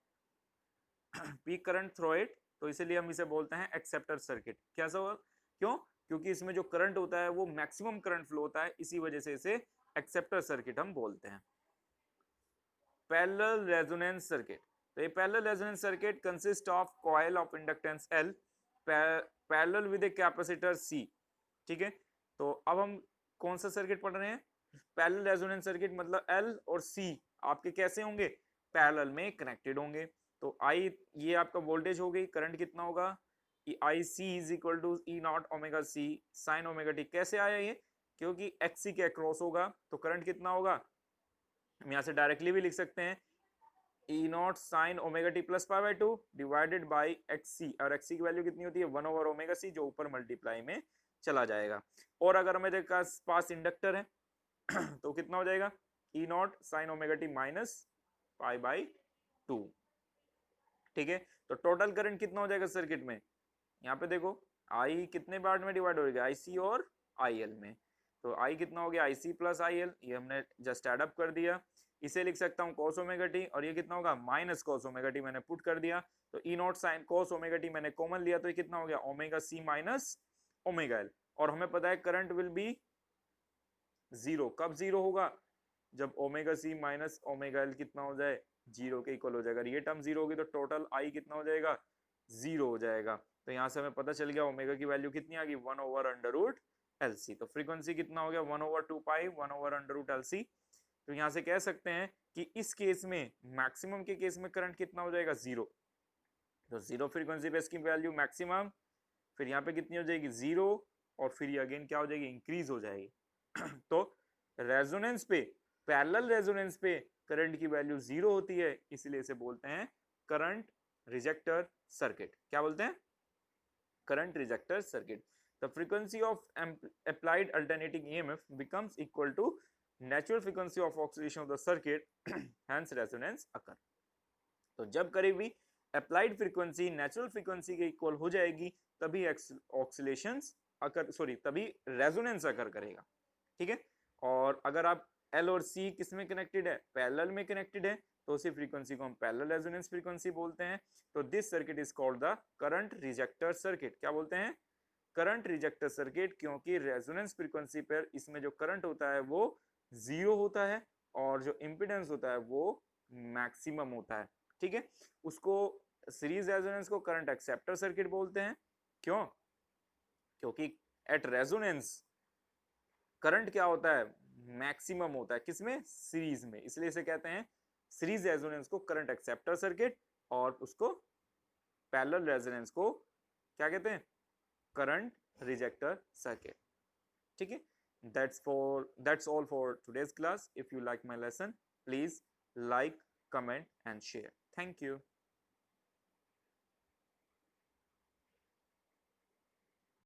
पीक करंट थ्रू इट, तो इसीलिए हम इसे बोलते हैं एक्सेप्टर सर्किट। कैसा हुआ, क्यों, क्योंकि इसमें जो करंट होता है वो मैक्सिमम करंट फ्लो होता है, इसी वजह से इसे एक्सेप्टर सर्किट हम बोलते हैं। पैरेलल रेजोनेंस सर्किट, तो ये parallel resonance circuit consist of coil of inductance L parallel with a capacitor C। ठीक है, तो अब हम कौन सा सर्किट पढ़ रहे हैं, पैरेलल रेजोनेंस सर्किट, मतलब L और C आपके कैसे होंगे, पैरेलल में कनेक्टेड होंगे। तो आई ये आपका वोल्टेज हो गई, करंट कितना होगा, I C is equal to E naught omega C sine omega T. कैसे आया ये, क्योंकि एक्सी के अक्रॉस होगा तो करंट कितना होगा, हम यहाँ से डायरेक्टली भी लिख सकते हैं, E naught sine omega T plus pi by 2 divided by XC, और एक्सी की वैल्यू कितनी होती है, 1 ओवर ओमेगा सी, जो ऊपर मल्टीप्लाई में चला जाएगा। और अगर मेरे पास इंडक्टर है तो कितना हो जाएगा, E naught sine omega T minus pi by 2। ठीक है, तो टोटल करंट कितना हो जाएगा सर्किट में, यहाँ पे देखो आई कितने पार्ट में डिवाइड हो गया, आई सी और आई एल में। तो आई कितना हो गया, आई सी प्लस आई एल, ये हमने जस्ट एडअप कर दिया। इसे लिख सकता हूँ cos ओमेगा टी, और ये कितना होगा, माइनस cos ओमेगा टी मैंने पुट कर दिया। तो E naught sine cos omega T मैंने कॉमन लिया, तो ये कितना हो गया, omega C minus omega L. और हमें पता है करंट विल बी जीरो। कब जीरो होगा, जब omega C minus omega L कितना हो जाए, जीरो के इक्वल हो जाएगा। ये टर्म जीरो होगी तो टोटल आई कितना हो जाएगा, जीरो हो जाएगा। तो यहाँ से हमें पता चल गया ओमेगा की वैल्यू कितनी आ गई, 1 over under root L C. तो फ्रीक्वेंसी कितना हो गया, 1 over 2 pi 1 over under root L C. तो यहाँ से कह सकते हैं कि इस केस में, मैक्सिमम के केस में करंट कितना हो जाएगा, जीरो। तो जीरो फ्रीक्वेंसी पे इसकी वैल्यू मैक्सिमम, फिर यहाँ पे कितनी हो जाएगी, जीरो, और फिर ये अगेन क्या हो जाएगी, इंक्रीज हो जाएगी। तो रेजोनेंस पे, पैरेलल रेजोनेंस पे करंट की वैल्यू जीरो होती है, इसलिए इसे बोलते हैं करंट रिजेक्टर सर्किट। क्या बोलते हैं, current ejector circuit. The frequency of applied alternating EMF becomes equal to natural frequency of oscillation of the circuit, hence resonance occur। तो जब करीब भी अप्लाइड फ्रीक्वेंसी नेचुरल फ्रीक्वेंसी के इक्वल हो जाएगी तभी ऑक्सिलेशंस अकर, सॉरी, तभी रेजोनेंस अकर करेगा। ठीक है, और अगर आप एल और सी किस में कनेक्टेड है, पैरेलल में कनेक्टेड है, तो उसी फ्रीक्वेंसी को हम पैरेलल रेजोनेंस फ्रीक्वेंसी बोलते हैं। तो this circuit is called the current ejector circuit. क्या बोलते हैं, करंट रिजेक्टर सर्किट, क्योंकि रेजोनेंस फ्रीक्वेंसी पर इसमें जो करंट होता है वो 0 होता है और जो इम्पीडेंस होता है वो मैक्सिमम होता है। ठीक है, उसको सीरीज रेजोनेंस को करंट एक्सेप्टर सर्किट बोलते हैं। क्यों? क्योंकि एट रेजोनेंस करंट क्या होता है, मैक्सिमम होता है, किसमें, सीरीज में, इसलिए इसे कहते हैं सीरीज रेजोनेंस को करंट एक्सेप्टर सर्किट, और उसको पैरेलल रेजोनेंस को क्या कहते हैं, करंट रिजेक्टर सर्किट। ठीक है, that's all for today's class. If you like my lesson, please like, comment and share. Thank you.